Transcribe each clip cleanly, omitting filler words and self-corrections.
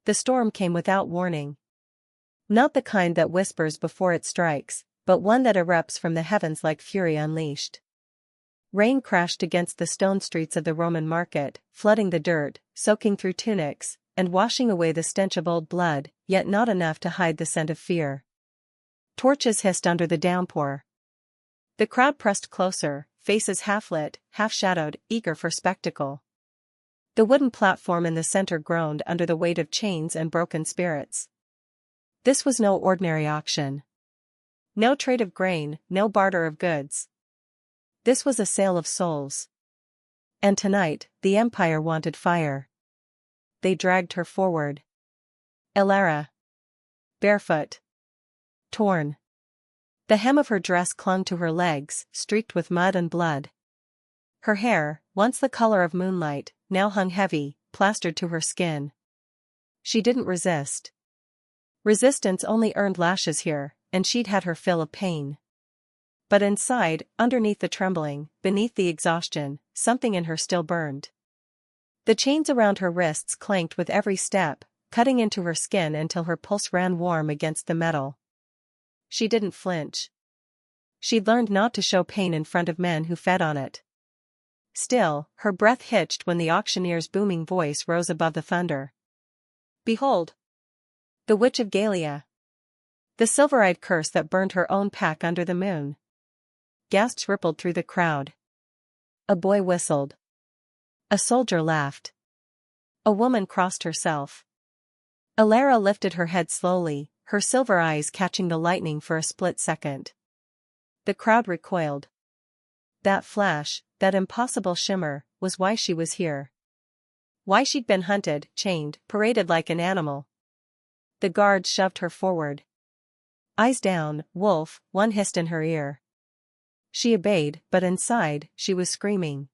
The storm came without warning. Not the kind that whispers before it strikes, but one that erupts from the heavens like fury unleashed. Rain crashed against the stone streets of the Roman market, flooding the dirt, soaking through tunics, and washing away the stench of old blood, yet not enough to hide the scent of fear. Torches hissed under the downpour. The crowd pressed closer, faces half-lit, half-shadowed, eager for spectacle. The wooden platform in the center groaned under the weight of chains and broken spirits. This was no ordinary auction. No trade of grain, no barter of goods. This was a sale of souls. And tonight, the Empire wanted fire. They dragged her forward. Elara. Barefoot. Torn. The hem of her dress clung to her legs, streaked with mud and blood. Her hair, once the color of moonlight, now hung heavy, plastered to her skin. She didn't resist. Resistance only earned lashes here, and she'd had her fill of pain. But inside, underneath the trembling, beneath the exhaustion, something in her still burned. The chains around her wrists clanked with every step, cutting into her skin until her pulse ran warm against the metal. She didn't flinch. She'd learned not to show pain in front of men who fed on it. Still, her breath hitched when the auctioneer's booming voice rose above the thunder. "Behold! The Witch of Gallia! The silver-eyed curse that burned her own pack under the moon!" Gasps rippled through the crowd. A boy whistled. A soldier laughed. A woman crossed herself. Elara lifted her head slowly, her silver eyes catching the lightning for a split second. The crowd recoiled. That flash, that impossible shimmer, was why she was here. Why she'd been hunted, chained, paraded like an animal. The guards shoved her forward. "Eyes down, wolf," one hissed in her ear. She obeyed, but inside, she was screaming.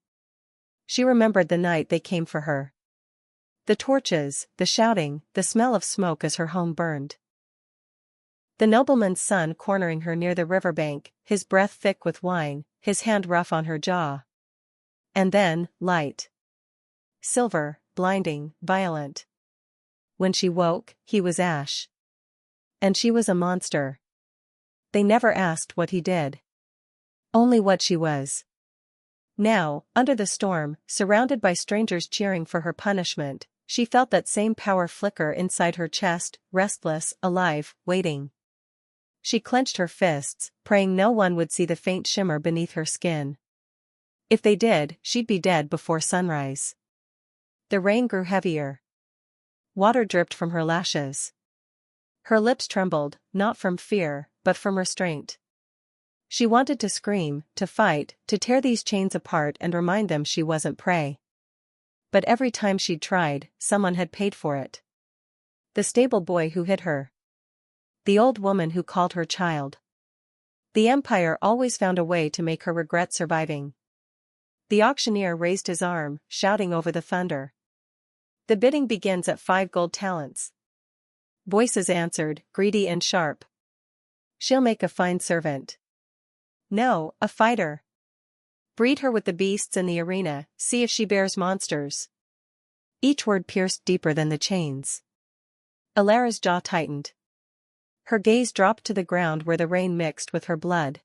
She remembered the night they came for her. The torches, the shouting, the smell of smoke as her home burned. The nobleman's son cornering her near the riverbank, his breath thick with wine, his hand rough on her jaw. And then, light. Silver, blinding, violent. When she woke, he was ash. And she was a monster. They never asked what he did. Only what she was. Now, under the storm, surrounded by strangers cheering for her punishment, she felt that same power flicker inside her chest, restless, alive, waiting. She clenched her fists, praying no one would see the faint shimmer beneath her skin. If they did, she'd be dead before sunrise. The rain grew heavier. Water dripped from her lashes. Her lips trembled, not from fear, but from restraint. She wanted to scream, to fight, to tear these chains apart and remind them she wasn't prey. But every time she'd tried, someone had paid for it. The stable boy who hid her. The old woman who called her child. The Empire always found a way to make her regret surviving. The auctioneer raised his arm, shouting over the thunder. "The bidding begins at 5 gold talents." Voices answered, greedy and sharp. "She'll make a fine servant." "No, a fighter. Breed her with the beasts in the arena, see if she bears monsters." Each word pierced deeper than the chains. Elara's jaw tightened. Her gaze dropped to the ground where the rain mixed with her blood.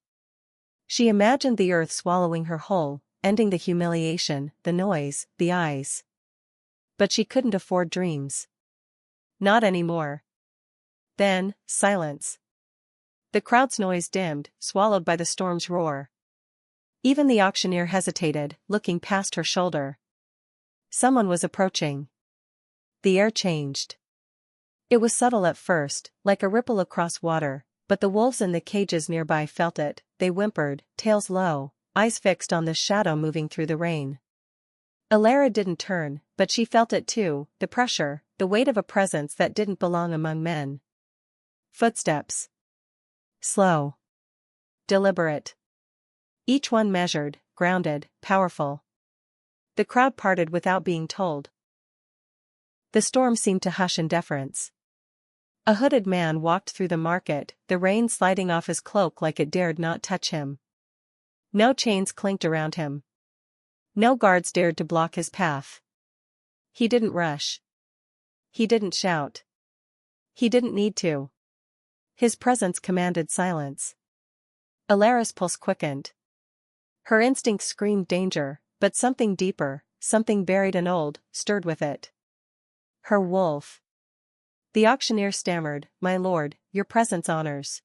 She imagined the earth swallowing her whole, ending the humiliation, the noise, the eyes. But she couldn't afford dreams. Not anymore. Then, silence. The crowd's noise dimmed, swallowed by the storm's roar. Even the auctioneer hesitated, looking past her shoulder. Someone was approaching. The air changed. It was subtle at first, like a ripple across water, but the wolves in the cages nearby felt it. They whimpered, tails low, eyes fixed on the shadow moving through the rain. Elara didn't turn, but she felt it too, the pressure, the weight of a presence that didn't belong among men. Footsteps. Slow. Deliberate. Each one measured, grounded, powerful. The crowd parted without being told. The storm seemed to hush in deference. A hooded man walked through the market, the rain sliding off his cloak like it dared not touch him. No chains clinked around him. No guards dared to block his path. He didn't rush. He didn't shout. He didn't need to. His presence commanded silence. Elara's pulse quickened. Her instincts screamed danger, but something deeper, something buried and old, stirred with it. Her wolf. The auctioneer stammered, "My lord, your presence honors."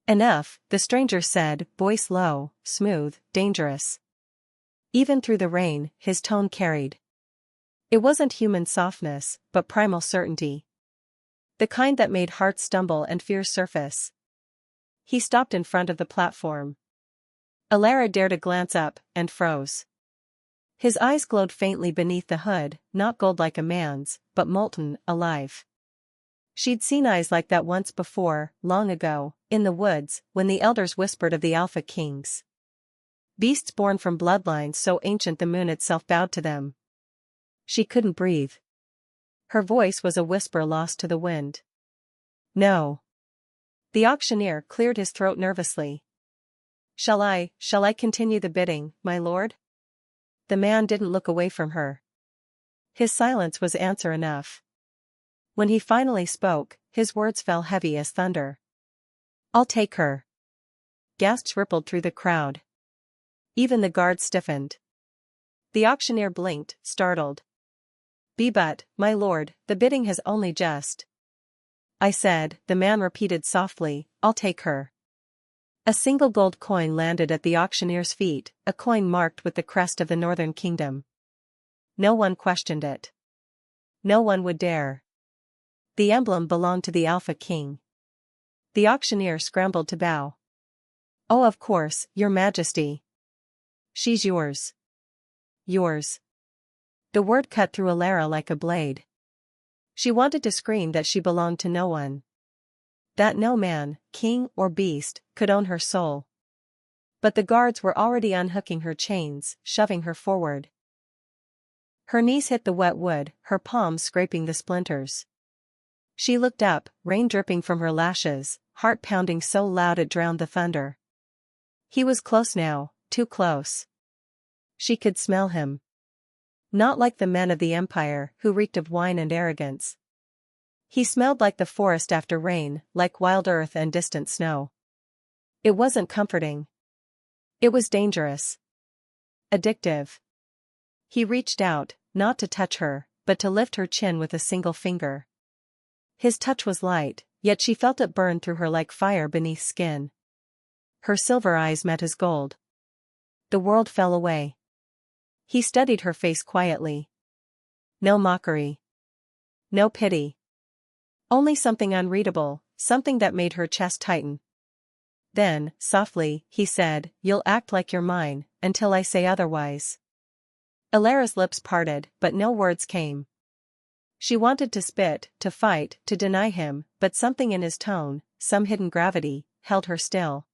"Enough," the stranger said, voice low, smooth, dangerous. Even through the rain, his tone carried. It wasn't human softness, but primal certainty. The kind that made hearts stumble and fears surface. He stopped in front of the platform. Elara dared a glance up, and froze. His eyes glowed faintly beneath the hood, not gold like a man's, but molten, alive. She'd seen eyes like that once before, long ago, in the woods, when the elders whispered of the Alpha Kings. Beasts born from bloodlines so ancient the moon itself bowed to them. She couldn't breathe. Her voice was a whisper lost to the wind. "No." The auctioneer cleared his throat nervously. Shall I continue the bidding, my lord?" The man didn't look away from her. His silence was answer enough. When he finally spoke, his words fell heavy as thunder. "I'll take her." Gasps rippled through the crowd. Even the guards stiffened. The auctioneer blinked, startled. But, my lord, the bidding has only just." "I said," the man repeated softly, "I'll take her." A single gold coin landed at the auctioneer's feet, a coin marked with the crest of the Northern Kingdom. No one questioned it. No one would dare. The emblem belonged to the Alpha King. The auctioneer scrambled to bow. "Oh, of course, your majesty. She's yours. Yours." The word cut through Elara like a blade. She wanted to scream that she belonged to no one. That no man, king or beast, could own her soul. But the guards were already unhooking her chains, shoving her forward. Her knees hit the wet wood, her palms scraping the splinters. She looked up, rain dripping from her lashes, heart pounding so loud it drowned the thunder. He was close now, too close. She could smell him. Not like the men of the Empire, who reeked of wine and arrogance. He smelled like the forest after rain, like wild earth and distant snow. It wasn't comforting. It was dangerous. Addictive. He reached out, not to touch her, but to lift her chin with a single finger. His touch was light, yet she felt it burn through her like fire beneath skin. Her silver eyes met his gold. The world fell away. He studied her face quietly. No mockery. No pity. Only something unreadable, something that made her chest tighten. Then, softly, he said, "You'll act like you're mine, until I say otherwise." Elara's lips parted, but no words came. She wanted to spit, to fight, to deny him, but something in his tone, some hidden gravity, held her still.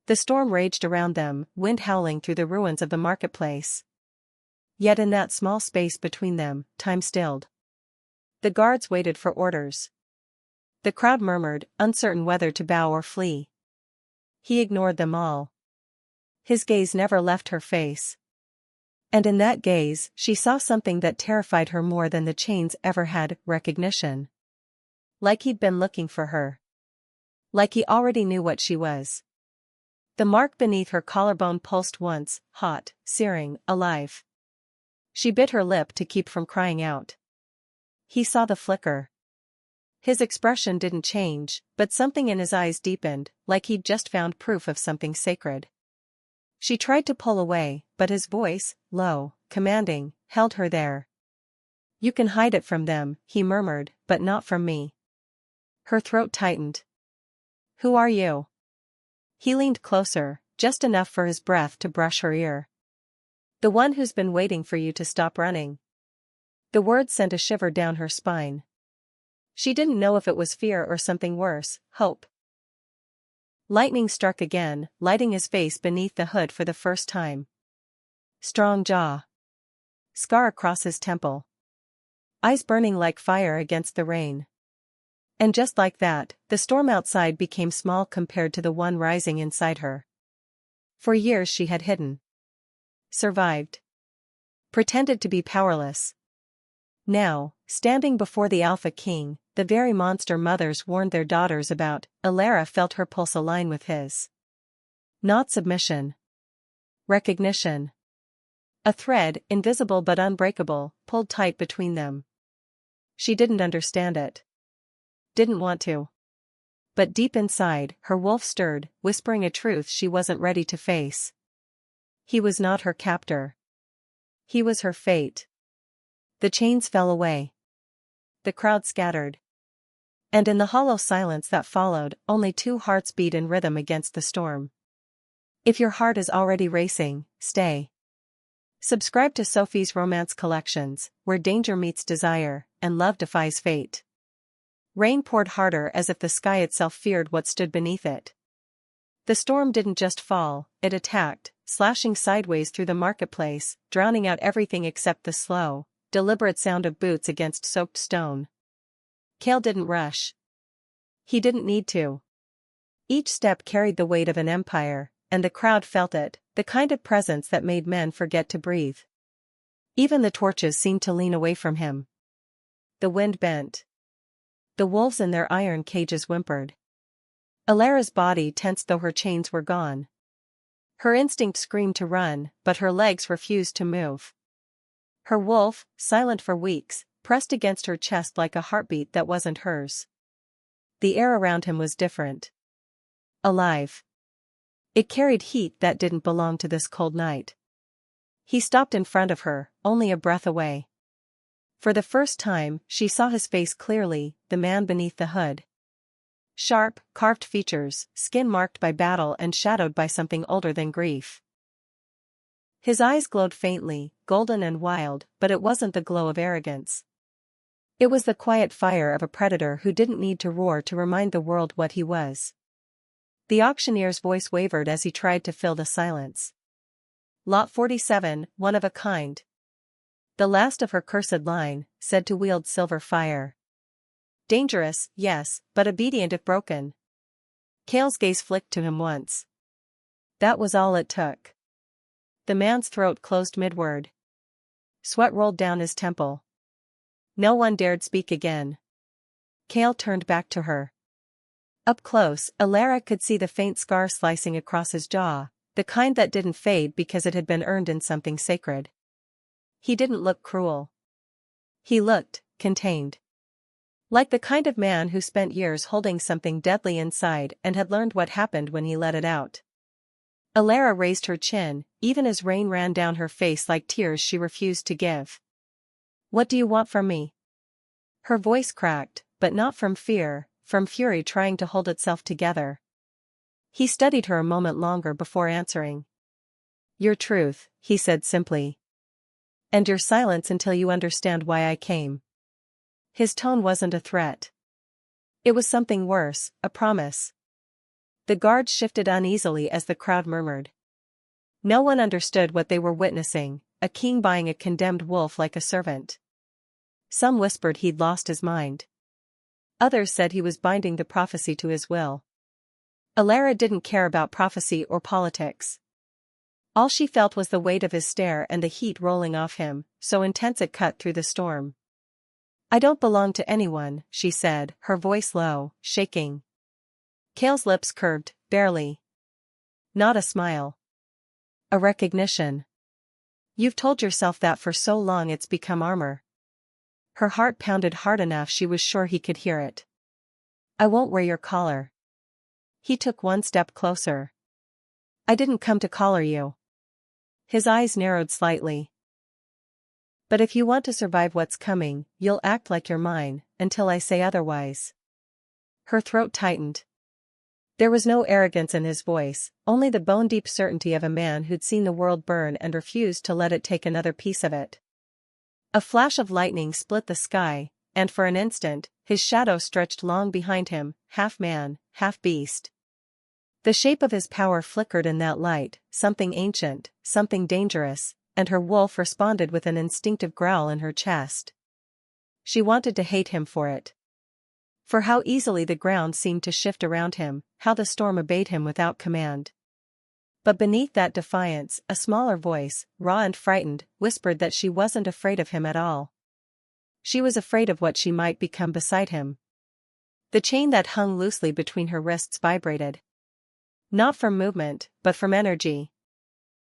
The storm raged around them, wind howling through the ruins of the marketplace. Yet in that small space between them, time stilled. The guards waited for orders. The crowd murmured, uncertain whether to bow or flee. He ignored them all. His gaze never left her face. And in that gaze, she saw something that terrified her more than the chains ever had, recognition. Like he'd been looking for her. Like he already knew what she was. The mark beneath her collarbone pulsed once, hot, searing, alive. She bit her lip to keep from crying out. He saw the flicker. His expression didn't change, but something in his eyes deepened, like he'd just found proof of something sacred. She tried to pull away, but his voice, low, commanding, held her there. "You can hide it from them," he murmured, "but not from me." Her throat tightened. "Who are you?" He leaned closer, just enough for his breath to brush her ear. "The one who's been waiting for you to stop running." The words sent a shiver down her spine. She didn't know if it was fear or something worse, hope. Lightning struck again, lighting his face beneath the hood for the first time. Strong jaw. Scar across his temple. Eyes burning like fire against the rain. And just like that, the storm outside became small compared to the one rising inside her. For years she had hidden. Survived. Pretended to be powerless. Now, standing before the Alpha King, the very monster mothers warned their daughters about, Elara felt her pulse align with his. Not submission. Recognition. A thread, invisible but unbreakable, pulled tight between them. She didn't understand it. Didn't want to. But deep inside, her wolf stirred, whispering a truth she wasn't ready to face. He was not her captor. He was her fate. The chains fell away. The crowd scattered. And in the hollow silence that followed, only two hearts beat in rhythm against the storm. If your heart is already racing, stay. Subscribe to Sophie's Romance Collections, where danger meets desire, and love defies fate. Rain poured harder as if the sky itself feared what stood beneath it. The storm didn't just fall, it attacked, slashing sideways through the marketplace, drowning out everything except the slow, deliberate sound of boots against soaked stone. Kael didn't rush. He didn't need to. Each step carried the weight of an empire, and the crowd felt it, the kind of presence that made men forget to breathe. Even the torches seemed to lean away from him. The wind bent. The wolves in their iron cages whimpered. Elara's body tensed though her chains were gone. Her instinct screamed to run, but her legs refused to move. Her wolf, silent for weeks, pressed against her chest like a heartbeat that wasn't hers. The air around him was different. Alive. It carried heat that didn't belong to this cold night. He stopped in front of her, only a breath away. For the first time, she saw his face clearly, the man beneath the hood. Sharp, carved features, skin marked by battle and shadowed by something older than grief. His eyes glowed faintly, golden and wild, but it wasn't the glow of arrogance. It was the quiet fire of a predator who didn't need to roar to remind the world what he was. The auctioneer's voice wavered as he tried to fill the silence. Lot 47, one of a kind. The last of her cursed line, said to wield silver fire. Dangerous, yes, but obedient if broken. Kael's gaze flicked to him once. That was all it took. The man's throat closed mid-word. Sweat rolled down his temple. No one dared speak again. Kael turned back to her. Up close, Elara could see the faint scar slicing across his jaw, the kind that didn't fade because it had been earned in something sacred. He didn't look cruel. He looked contained. Like the kind of man who spent years holding something deadly inside and had learned what happened when he let it out. Elara raised her chin, even as rain ran down her face like tears she refused to give. What do you want from me? Her voice cracked, but not from fear, from fury trying to hold itself together. He studied her a moment longer before answering. Your truth, he said simply. And your silence until you understand why I came. His tone wasn't a threat. It was something worse, a promise. The guards shifted uneasily as the crowd murmured. No one understood what they were witnessing, a king buying a condemned wolf like a servant. Some whispered he'd lost his mind. Others said he was binding the prophecy to his will. Elara didn't care about prophecy or politics. All she felt was the weight of his stare and the heat rolling off him, so intense it cut through the storm. I don't belong to anyone, she said, her voice low, shaking. Kael's lips curved, barely. Not a smile. A recognition. You've told yourself that for so long it's become armor. Her heart pounded hard enough she was sure he could hear it. I won't wear your collar. He took one step closer. I didn't come to collar you. His eyes narrowed slightly. But if you want to survive what's coming, you'll act like you're mine, until I say otherwise. Her throat tightened. There was no arrogance in his voice, only the bone-deep certainty of a man who'd seen the world burn and refused to let it take another piece of it. A flash of lightning split the sky, and for an instant, his shadow stretched long behind him, half man, half beast. The shape of his power flickered in that light, something ancient, something dangerous, and her wolf responded with an instinctive growl in her chest. She wanted to hate him for it. For how easily the ground seemed to shift around him, how the storm obeyed him without command. But beneath that defiance, a smaller voice, raw and frightened, whispered that she wasn't afraid of him at all. She was afraid of what she might become beside him. The chain that hung loosely between her wrists vibrated. Not from movement, but from energy.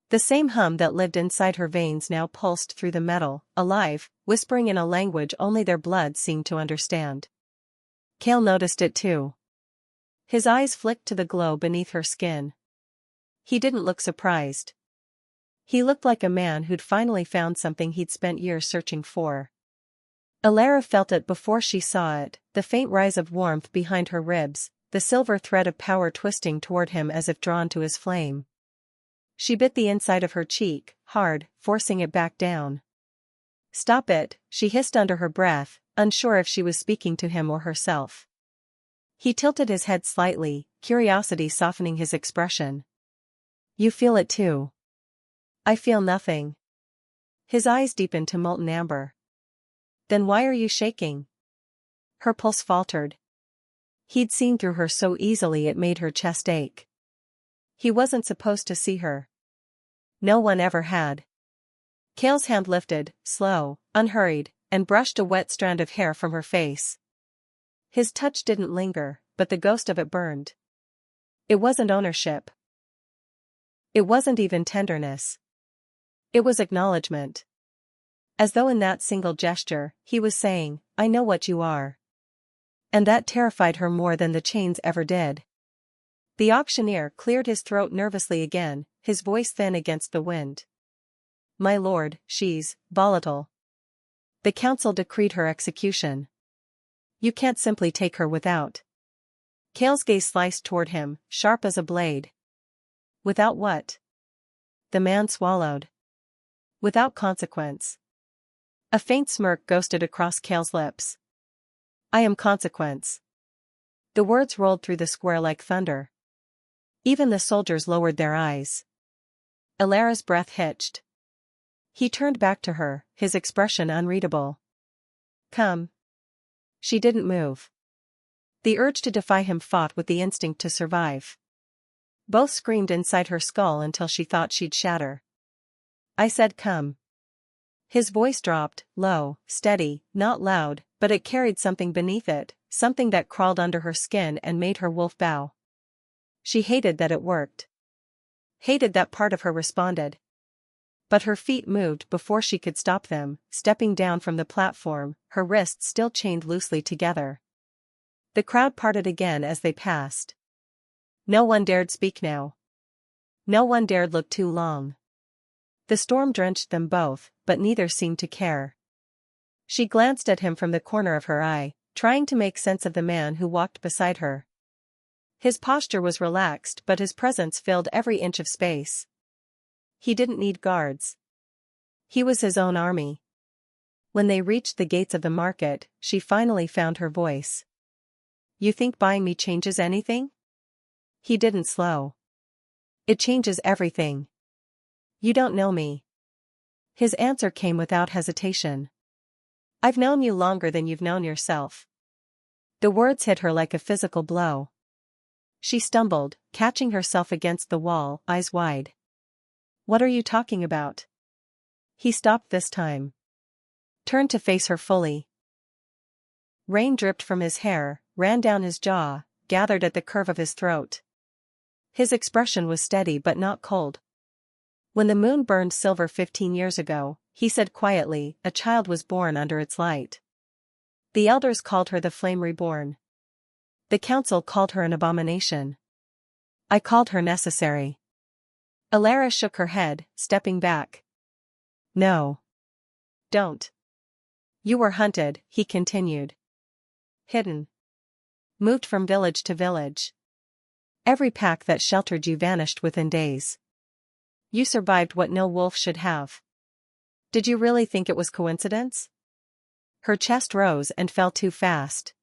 The same hum that lived inside her veins now pulsed through the metal, alive, whispering in a language only their blood seemed to understand. Kael noticed it too. His eyes flicked to the glow beneath her skin. He didn't look surprised. He looked like a man who'd finally found something he'd spent years searching for. Elara felt it before she saw it, the faint rise of warmth behind her ribs, the silver thread of power twisting toward him as if drawn to his flame. She bit the inside of her cheek, hard, forcing it back down. "Stop it," she hissed under her breath, unsure if she was speaking to him or herself. He tilted his head slightly, curiosity softening his expression. "You feel it too." "I feel nothing." His eyes deepened to molten amber. "Then why are you shaking?" Her pulse faltered. He'd seen through her so easily it made her chest ache. He wasn't supposed to see her. No one ever had. Kael's hand lifted, slow, unhurried, and brushed a wet strand of hair from her face. His touch didn't linger, but the ghost of it burned. It wasn't ownership. It wasn't even tenderness. It was acknowledgement. As though in that single gesture, he was saying, "I know what you are." And that terrified her more than the chains ever did. The auctioneer cleared his throat nervously again, his voice thin against the wind. "My lord, she's volatile. The council decreed her execution. You can't simply take her without." Kael's gaze sliced toward him, sharp as a blade. "Without what?" The man swallowed. "Without consequence." A faint smirk ghosted across Kael's lips. "I am consequence." The words rolled through the square like thunder. Even the soldiers lowered their eyes. Elara's breath hitched. He turned back to her, his expression unreadable. "Come." She didn't move. The urge to defy him fought with the instinct to survive. Both screamed inside her skull until she thought she'd shatter. "I said come." His voice dropped, low, steady, not loud, but it carried something beneath it, something that crawled under her skin and made her wolf bow. She hated that it worked. Hated that part of her responded. But her feet moved before she could stop them, stepping down from the platform, her wrists still chained loosely together. The crowd parted again as they passed. No one dared speak now. No one dared look too long. The storm drenched them both, but neither seemed to care. She glanced at him from the corner of her eye, trying to make sense of the man who walked beside her. His posture was relaxed, but his presence filled every inch of space. He didn't need guards. He was his own army. When they reached the gates of the market, she finally found her voice. "You think buying me changes anything?" He didn't slow. "It changes everything. You don't know me." His answer came without hesitation. "I've known you longer than you've known yourself." The words hit her like a physical blow. She stumbled, catching herself against the wall, eyes wide. "What are you talking about?" He stopped this time. Turned to face her fully. Rain dripped from his hair, ran down his jaw, gathered at the curve of his throat. His expression was steady but not cold. "When the moon burned silver 15 years ago," he said quietly, "a child was born under its light. The elders called her the flame reborn. The council called her an abomination. I called her necessary." Elara shook her head, stepping back. "No. Don't." "You were hunted," he continued. "Hidden. Moved from village to village. Every pack that sheltered you vanished within days. You survived what no wolf should have. Did you really think it was coincidence?" Her chest rose and fell too fast.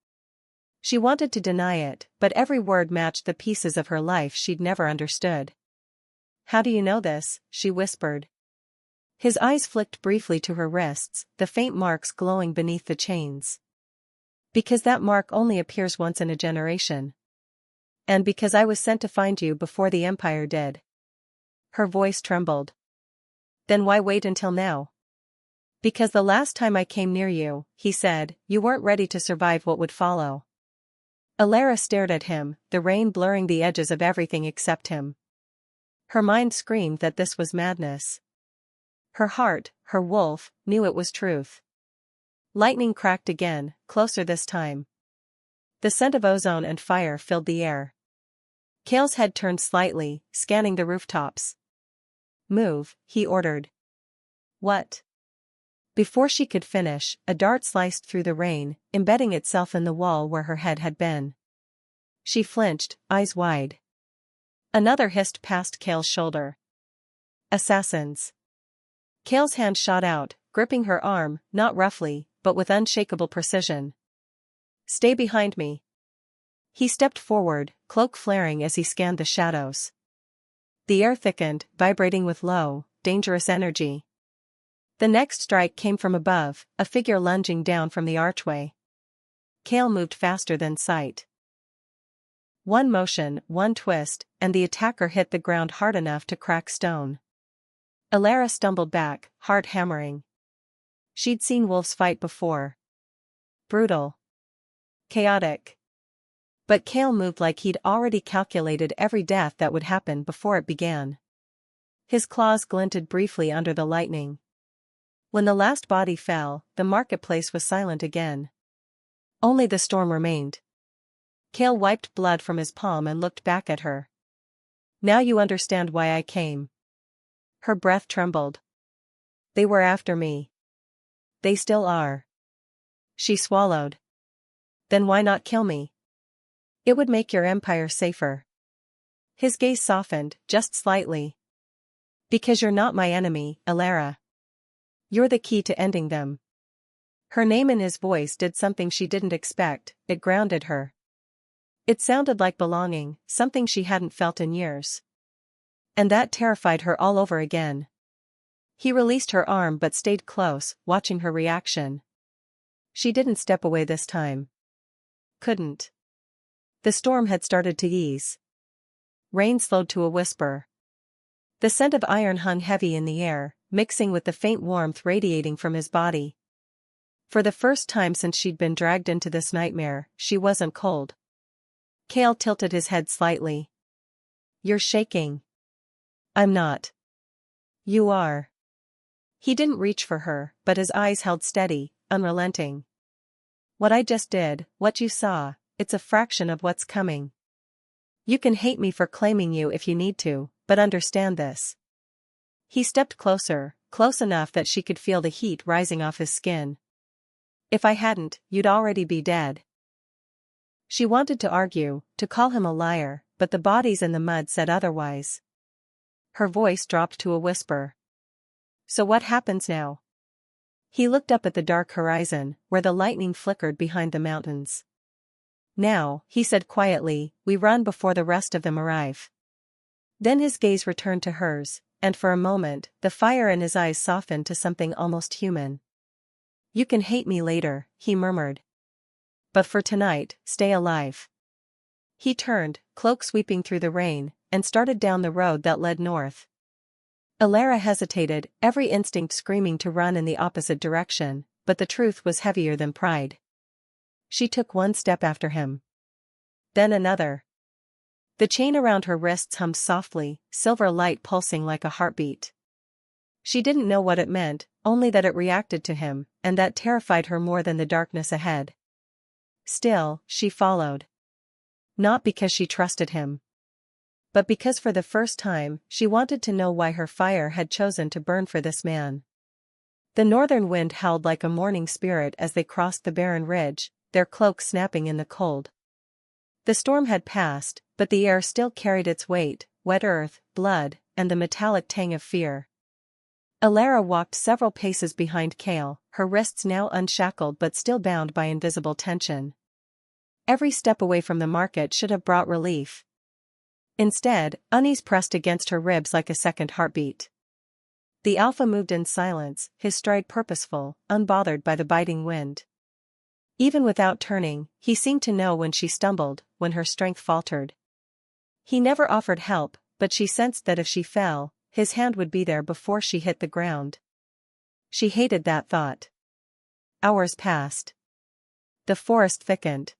She wanted to deny it, but every word matched the pieces of her life she'd never understood. "How do you know this?" she whispered. His eyes flicked briefly to her wrists, the faint marks glowing beneath the chains. "Because that mark only appears once in a generation. And because I was sent to find you before the Empire did." Her voice trembled. "Then why wait until now?" Because the last time I came near you, he said, you weren't ready to survive what would follow. Elara stared at him, the rain blurring the edges of everything except him. Her mind screamed that this was madness. Her heart, her wolf, knew it was truth. Lightning cracked again, closer this time. The scent of ozone and fire filled the air. Kael's head turned slightly, scanning the rooftops. Move, he ordered. What? Before she could finish, a dart sliced through the rain, embedding itself in the wall where her head had been. She flinched, eyes wide. Another hissed past Kael's shoulder. Assassins. Kael's hand shot out, gripping her arm, not roughly, but with unshakable precision. Stay behind me. He stepped forward, cloak flaring as he scanned the shadows. The air thickened, vibrating with low, dangerous energy. The next strike came from above, a figure lunging down from the archway. Kael moved faster than sight. One motion, one twist, and the attacker hit the ground hard enough to crack stone. Elara stumbled back, heart hammering. She'd seen wolves fight before. Brutal. Chaotic. But Kael moved like he'd already calculated every death that would happen before it began. His claws glinted briefly under the lightning. When the last body fell, the marketplace was silent again. Only the storm remained. Kael wiped blood from his palm and looked back at her. Now you understand why I came. Her breath trembled. They were after me. They still are. She swallowed. Then why not kill me? It would make your empire safer. His gaze softened, just slightly. Because you're not my enemy, Elara. You're the key to ending them. Her name in his voice did something she didn't expect, it grounded her. It sounded like belonging, something she hadn't felt in years. And that terrified her all over again. He released her arm but stayed close, watching her reaction. She didn't step away this time. Couldn't. The storm had started to ease. Rain slowed to a whisper. The scent of iron hung heavy in the air, mixing with the faint warmth radiating from his body. For the first time since she'd been dragged into this nightmare, she wasn't cold. Kael tilted his head slightly. You're shaking. I'm not. You are. He didn't reach for her, but his eyes held steady, unrelenting. What I just did, what you saw, it's a fraction of what's coming. You can hate me for claiming you if you need to, but understand this. He stepped closer, close enough that she could feel the heat rising off his skin. If I hadn't, you'd already be dead. She wanted to argue, to call him a liar, but the bodies in the mud said otherwise. Her voice dropped to a whisper. So what happens now? He looked up at the dark horizon, where the lightning flickered behind the mountains. Now, he said quietly, we run before the rest of them arrive. Then his gaze returned to hers, and for a moment, the fire in his eyes softened to something almost human. You can hate me later, he murmured. But for tonight, stay alive. He turned, cloak sweeping through the rain, and started down the road that led north. Elara hesitated, every instinct screaming to run in the opposite direction, but the truth was heavier than pride. She took one step after him. Then another. The chain around her wrists hummed softly, silver light pulsing like a heartbeat. She didn't know what it meant, only that it reacted to him, and that terrified her more than the darkness ahead. Still, she followed. Not because she trusted him. But because for the first time, she wanted to know why her fire had chosen to burn for this man. The northern wind howled like a mourning spirit as they crossed the barren ridge, their cloaks snapping in the cold. The storm had passed, but the air still carried its weight, wet earth, blood, and the metallic tang of fear. Elara walked several paces behind Kael, her wrists now unshackled but still bound by invisible tension. Every step away from the market should have brought relief. Instead, unease pressed against her ribs like a second heartbeat. The alpha moved in silence, his stride purposeful, unbothered by the biting wind. Even without turning, he seemed to know when she stumbled, when her strength faltered. He never offered help, but she sensed that if she fell, his hand would be there before she hit the ground. She hated that thought. Hours passed. The forest thickened.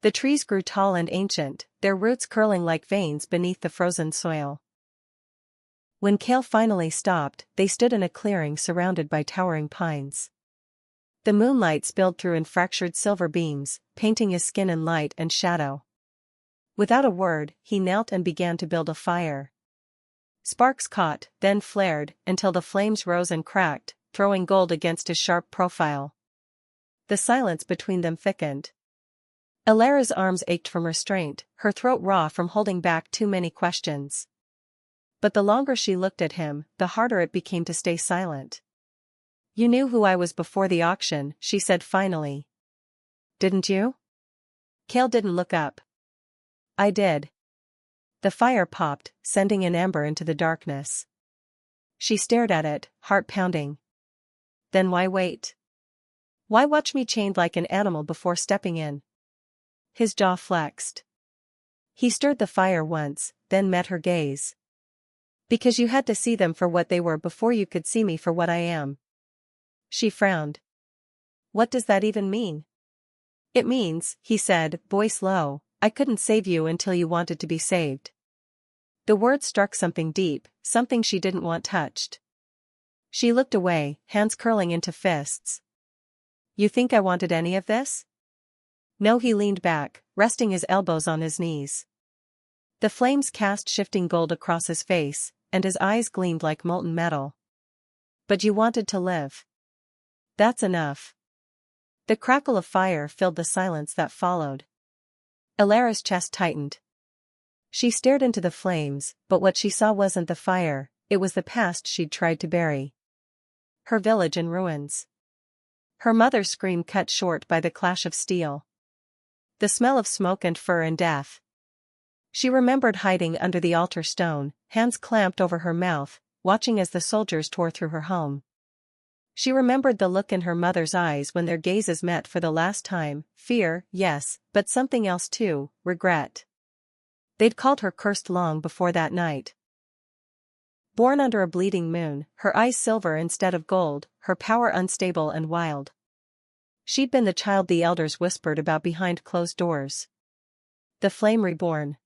The trees grew tall and ancient, their roots curling like veins beneath the frozen soil. When Kael finally stopped, they stood in a clearing surrounded by towering pines. The moonlight spilled through in fractured silver beams, painting his skin in light and shadow. Without a word, he knelt and began to build a fire. Sparks caught, then flared, until the flames rose and cracked, throwing gold against his sharp profile. The silence between them thickened. Elara's arms ached from restraint, her throat raw from holding back too many questions. But the longer she looked at him, the harder it became to stay silent. "You knew who I was before the auction," she said finally. "Didn't you?" Kael didn't look up. "I did." The fire popped, sending an ember into the darkness. She stared at it, heart pounding. "Then why wait? Why watch me chained like an animal before stepping in?" His jaw flexed. He stirred the fire once, then met her gaze. "Because you had to see them for what they were before you could see me for what I am." She frowned. "What does that even mean?" "It means," he said, voice low, "I couldn't save you until you wanted to be saved." The word struck something deep, something she didn't want touched. She looked away, hands curling into fists. "You think I wanted any of this?" "No." He leaned back, resting his elbows on his knees. The flames cast shifting gold across his face, and his eyes gleamed like molten metal. "But you wanted to live. That's enough." The crackle of fire filled the silence that followed. Elara's chest tightened. She stared into the flames, but what she saw wasn't the fire, it was the past she'd tried to bury. Her village in ruins. Her mother's scream cut short by the clash of steel. The smell of smoke and fur and death. She remembered hiding under the altar stone, hands clamped over her mouth, watching as the soldiers tore through her home. She remembered the look in her mother's eyes when their gazes met for the last time, fear, yes, but something else too, regret. They'd called her cursed long before that night. Born under a bleeding moon, her eyes silver instead of gold, her power unstable and wild. She'd been the child the elders whispered about behind closed doors. The flame reborn.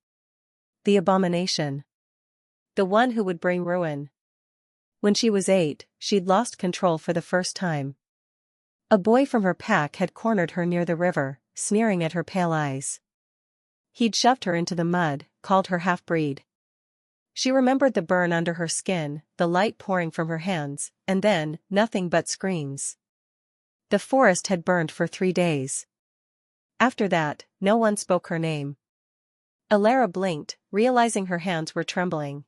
The abomination. The one who would bring ruin. When she was 8, she'd lost control for the first time. A boy from her pack had cornered her near the river, sneering at her pale eyes. He'd shoved her into the mud, called her half-breed. She remembered the burn under her skin, the light pouring from her hands, and then, nothing but screams. The forest had burned for 3 days. After that, no one spoke her name. Elara blinked, realizing her hands were trembling.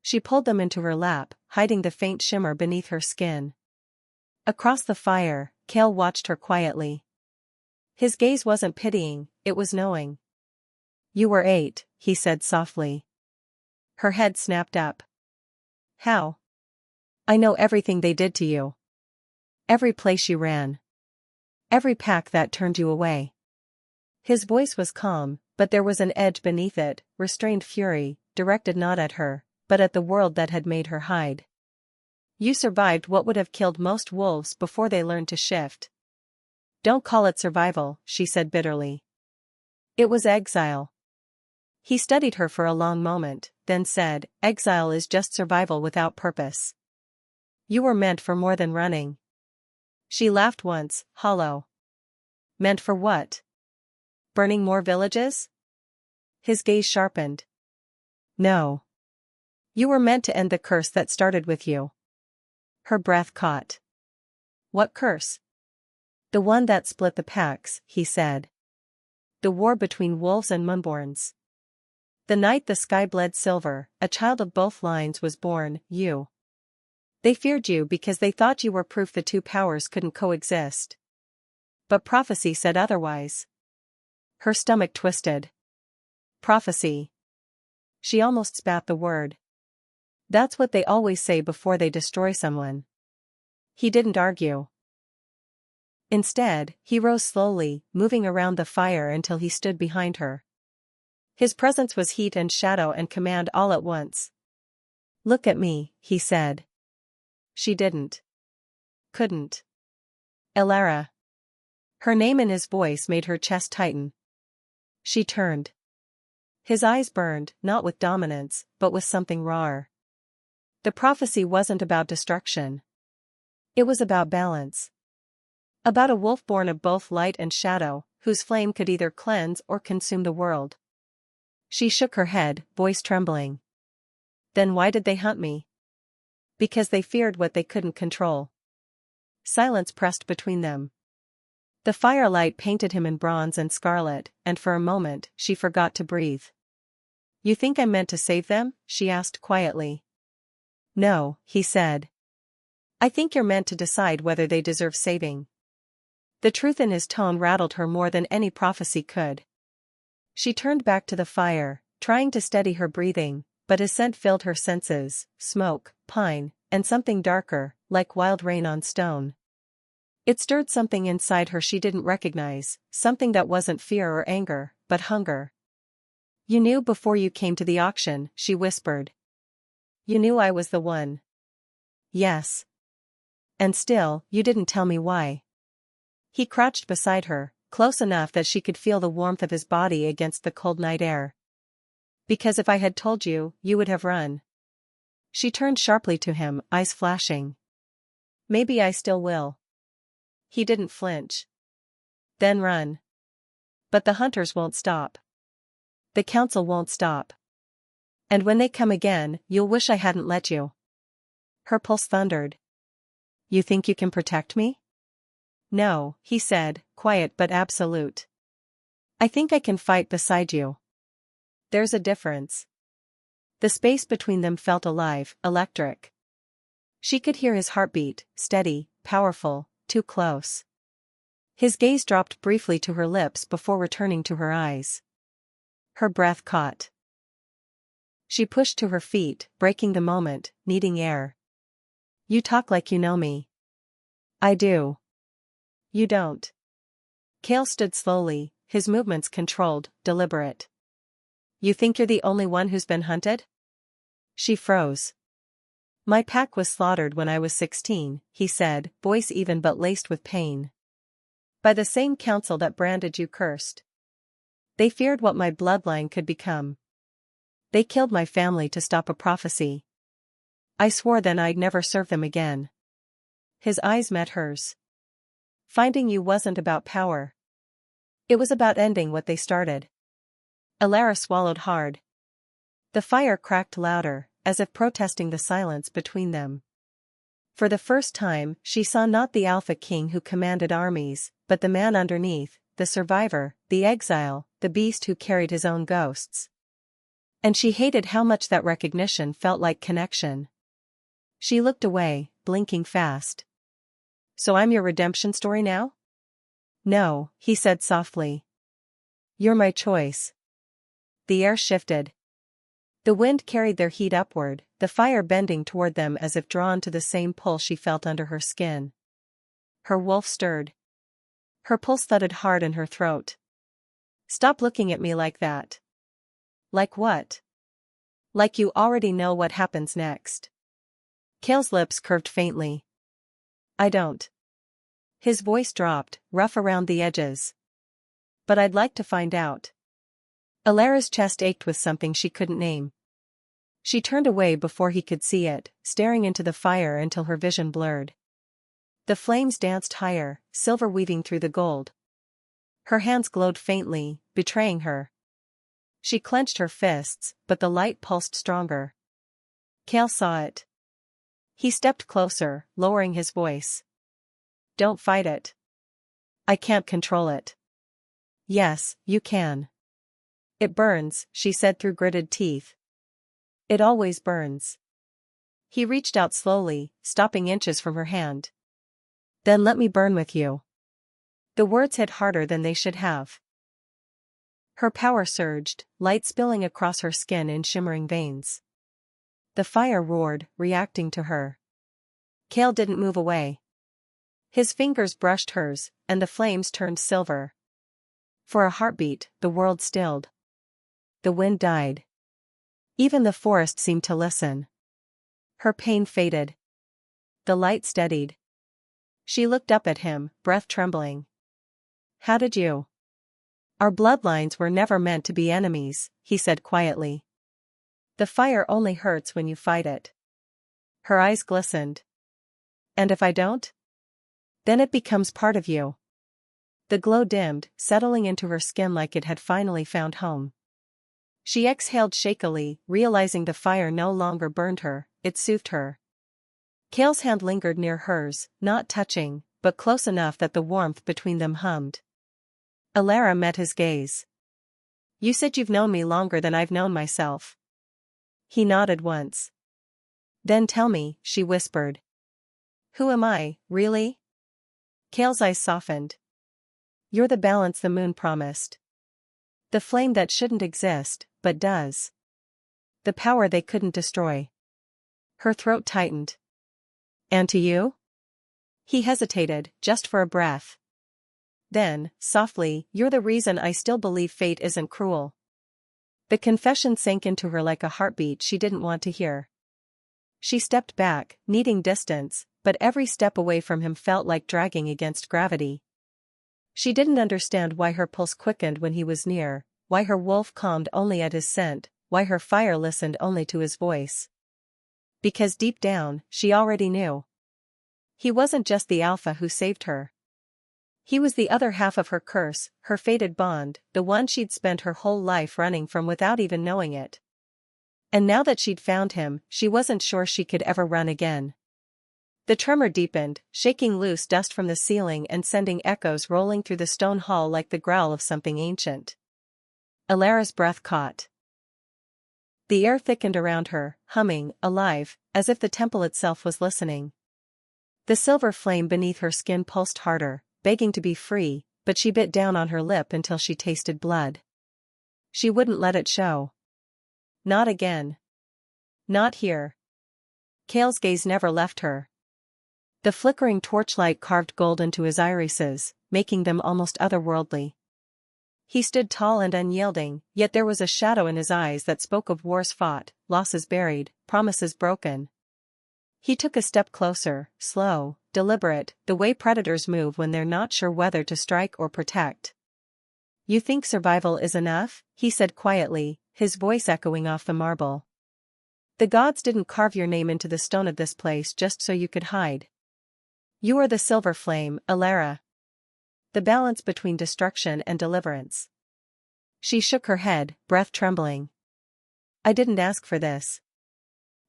She pulled them into her lap, hiding the faint shimmer beneath her skin. Across the fire, Kael watched her quietly. His gaze wasn't pitying, it was knowing. "You were 8, he said softly. Her head snapped up. "How?" "I know everything they did to you. Every place you ran. Every pack that turned you away." His voice was calm, but there was an edge beneath it, restrained fury, directed not at her, but at the world that had made her hide. "You survived what would have killed most wolves before they learned to shift." "Don't call it survival," she said bitterly. "It was exile." He studied her for a long moment, then said, "Exile is just survival without purpose. You were meant for more than running." She laughed once, hollow. "Meant for what? Burning more villages?" His gaze sharpened. "No. You were meant to end the curse that started with you." Her breath caught. "What curse?" "The one that split the packs," he said. "The war between wolves and moonborns. The night the sky bled silver, a child of both lines was born, you. They feared you because they thought you were proof the two powers couldn't coexist. But prophecy said otherwise." Her stomach twisted. Prophecy. She almost spat the word. "That's what they always say before they destroy someone." He didn't argue. Instead, he rose slowly, moving around the fire until he stood behind her. His presence was heat and shadow and command all at once. "Look at me," he said. She didn't. couldn't. Elara. Her name and his voice made her chest tighten. She turned. His eyes burned, not with dominance, but with something rawer. The prophecy wasn't about destruction. It was about balance. About a wolf born of both light and shadow, whose flame could either cleanse or consume the world. She shook her head, voice trembling. Then why did they hunt me? Because they feared what they couldn't control. Silence pressed between them. The firelight painted him in bronze and scarlet, and for a moment, she forgot to breathe. You think I'm meant to save them? She asked quietly. No, he said. I think you're meant to decide whether they deserve saving. The truth in his tone rattled her more than any prophecy could. She turned back to the fire, trying to steady her breathing, but his scent filled her senses, smoke, pine, and something darker, like wild rain on stone. It stirred something inside her she didn't recognize, something that wasn't fear or anger, but hunger. You knew before you came to the auction, she whispered. You knew I was the one. Yes. And still, you didn't tell me why. He crouched beside her, close enough that she could feel the warmth of his body against the cold night air. Because if I had told you, you would have run. She turned sharply to him, eyes flashing. Maybe I still will. He didn't flinch. Then run. But the hunters won't stop. The council won't stop. And when they come again, you'll wish I hadn't let you. Her pulse thundered. You think you can protect me? No, he said, quiet but absolute. I think I can fight beside you. There's a difference. The space between them felt alive, electric. She could hear his heartbeat, steady, powerful, too close. His gaze dropped briefly to her lips before returning to her eyes. Her breath caught. She pushed to her feet, breaking the moment, needing air. You talk like you know me. I do. You don't. Kael stood slowly, his movements controlled, deliberate. You think you're the only one who's been hunted? She froze. My pack was slaughtered when I was 16, he said, voice even but laced with pain. By the same council that branded you cursed. They feared what my bloodline could become. They killed my family to stop a prophecy. I swore then I'd never serve them again. His eyes met hers. Finding you wasn't about power. It was about ending what they started. Elara swallowed hard. The fire cracked louder, as if protesting the silence between them. For the first time, she saw not the Alpha King who commanded armies, but the man underneath, the survivor, the exile, the beast who carried his own ghosts. And she hated how much that recognition felt like connection. She looked away, blinking fast. So I'm your redemption story now? No, he said softly. You're my choice. The air shifted. The wind carried their heat upward, the fire bending toward them as if drawn to the same pull she felt under her skin. Her wolf stirred. Her pulse thudded hard in her throat. Stop looking at me like that. Like what? Like you already know what happens next. Kael's lips curved faintly. I don't. His voice dropped, rough around the edges. But I'd like to find out. Elara's chest ached with something she couldn't name. She turned away before he could see it, staring into the fire until her vision blurred. The flames danced higher, silver weaving through the gold. Her hands glowed faintly, betraying her. She clenched her fists, but the light pulsed stronger. Kael saw it. He stepped closer, lowering his voice. Don't fight it. I can't control it. Yes, you can. It burns, she said through gritted teeth. It always burns. He reached out slowly, stopping inches from her hand. Then let me burn with you. The words hit harder than they should have. Her power surged, light spilling across her skin in shimmering veins. The fire roared, reacting to her. Kael didn't move away. His fingers brushed hers, and the flames turned silver. For a heartbeat, the world stilled. The wind died. Even the forest seemed to listen. Her pain faded. The light steadied. She looked up at him, breath trembling. How did you? Our bloodlines were never meant to be enemies, he said quietly. The fire only hurts when you fight it. Her eyes glistened. And if I don't? Then it becomes part of you. The glow dimmed, settling into her skin like it had finally found home. She exhaled shakily, realizing the fire no longer burned her, it soothed her. Kael's hand lingered near hers, not touching, but close enough that the warmth between them hummed. Elara met his gaze. You said you've known me longer than I've known myself. He nodded once. Then tell me, she whispered. Who am I, really? Kael's eyes softened. You're the balance the moon promised. The flame that shouldn't exist, but does. The power they couldn't destroy. Her throat tightened. And to you? He hesitated, just for a breath. Then, softly, you're the reason I still believe fate isn't cruel. The confession sank into her like a heartbeat she didn't want to hear. She stepped back, needing distance, but every step away from him felt like dragging against gravity. She didn't understand why her pulse quickened when he was near, why her wolf calmed only at his scent, why her fire listened only to his voice. Because deep down, she already knew. He wasn't just the alpha who saved her. He was the other half of her curse, her fated bond, the one she'd spent her whole life running from without even knowing it. And now that she'd found him, she wasn't sure she could ever run again. The tremor deepened, shaking loose dust from the ceiling and sending echoes rolling through the stone hall like the growl of something ancient. Elara's breath caught. The air thickened around her, humming, alive, as if the temple itself was listening. The silver flame beneath her skin pulsed harder, begging to be free, but she bit down on her lip until she tasted blood. She wouldn't let it show. Not again. Not here. Kael's gaze never left her. The flickering torchlight carved gold into his irises, making them almost otherworldly. He stood tall and unyielding, yet there was a shadow in his eyes that spoke of wars fought, losses buried, promises broken. He took a step closer, slow, deliberate, the way predators move when they're not sure whether to strike or protect. You think survival is enough? He said quietly, his voice echoing off the marble. The gods didn't carve your name into the stone of this place just so you could hide. You are the silver flame, Elara. The balance between destruction and deliverance. She shook her head, breath trembling. I didn't ask for this.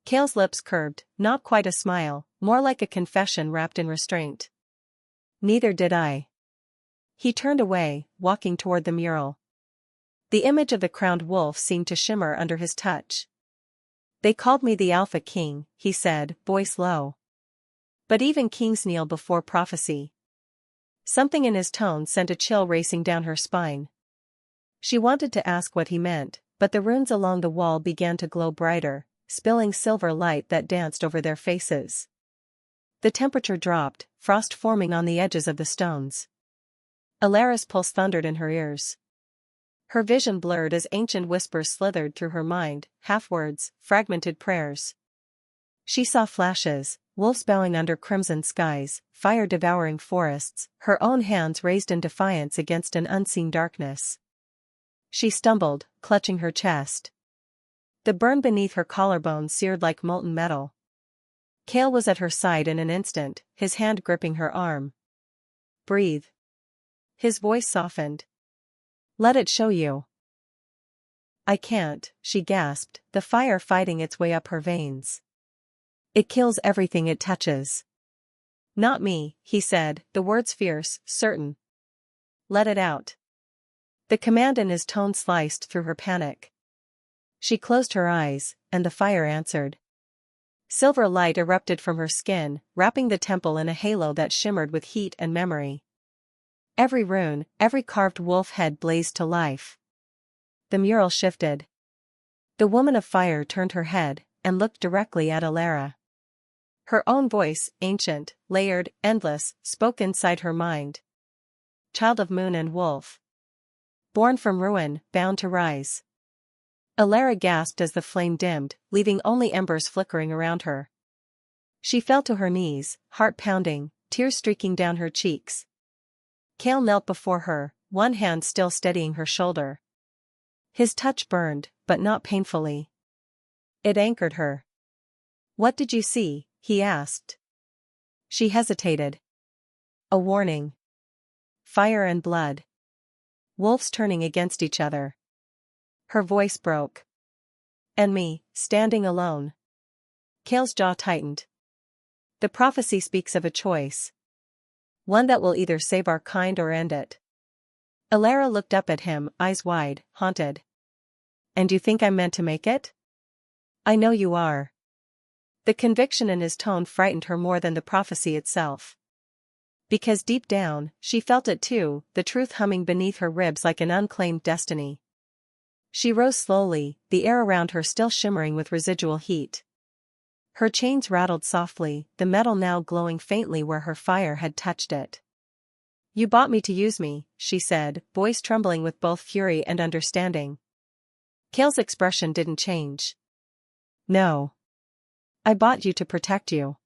Kael's lips curved, not quite a smile, more like a confession wrapped in restraint. Neither did I. He turned away, walking toward the mural. The image of the crowned wolf seemed to shimmer under his touch. They called me the Alpha King, he said, voice low. But even kings kneel before prophecy. Something in his tone sent a chill racing down her spine. She wanted to ask what he meant, but the runes along the wall began to glow brighter, spilling silver light that danced over their faces. The temperature dropped, frost forming on the edges of the stones. Elara's pulse thundered in her ears. Her vision blurred as ancient whispers slithered through her mind, half-words, fragmented prayers. She saw flashes, wolves bowing under crimson skies, fire-devouring forests, her own hands raised in defiance against an unseen darkness. She stumbled, clutching her chest. The burn beneath her collarbone seared like molten metal. Kael was at her side in an instant, his hand gripping her arm. Breathe. His voice softened. Let it show you. I can't, she gasped, the fire fighting its way up her veins. It kills everything it touches. Not me, he said, the words fierce, certain. Let it out. The command in his tone sliced through her panic. She closed her eyes, and the fire answered. Silver light erupted from her skin, wrapping the temple in a halo that shimmered with heat and memory. Every rune, every carved wolf head blazed to life. The mural shifted. The woman of fire turned her head, and looked directly at Elara. Her own voice, ancient, layered, endless, spoke inside her mind. Child of moon and wolf. Born from ruin, bound to rise. Elara gasped as the flame dimmed, leaving only embers flickering around her. She fell to her knees, heart pounding, tears streaking down her cheeks. Kael knelt before her, one hand still steadying her shoulder. His touch burned, but not painfully. It anchored her. "What did you see?" he asked. She hesitated. "A warning. Fire and blood. Wolves turning against each other." Her voice broke. "And me, standing alone." Kael's jaw tightened. "The prophecy speaks of a choice. One that will either save our kind or end it." Elara looked up at him, eyes wide, haunted. "And you think I'm meant to make it?" "I know you are." The conviction in his tone frightened her more than the prophecy itself. Because deep down, she felt it too, the truth humming beneath her ribs like an unclaimed destiny. She rose slowly, the air around her still shimmering with residual heat. Her chains rattled softly, the metal now glowing faintly where her fire had touched it. "You bought me to use me," she said, voice trembling with both fury and understanding. Kael's expression didn't change. "No. I bought you to protect you.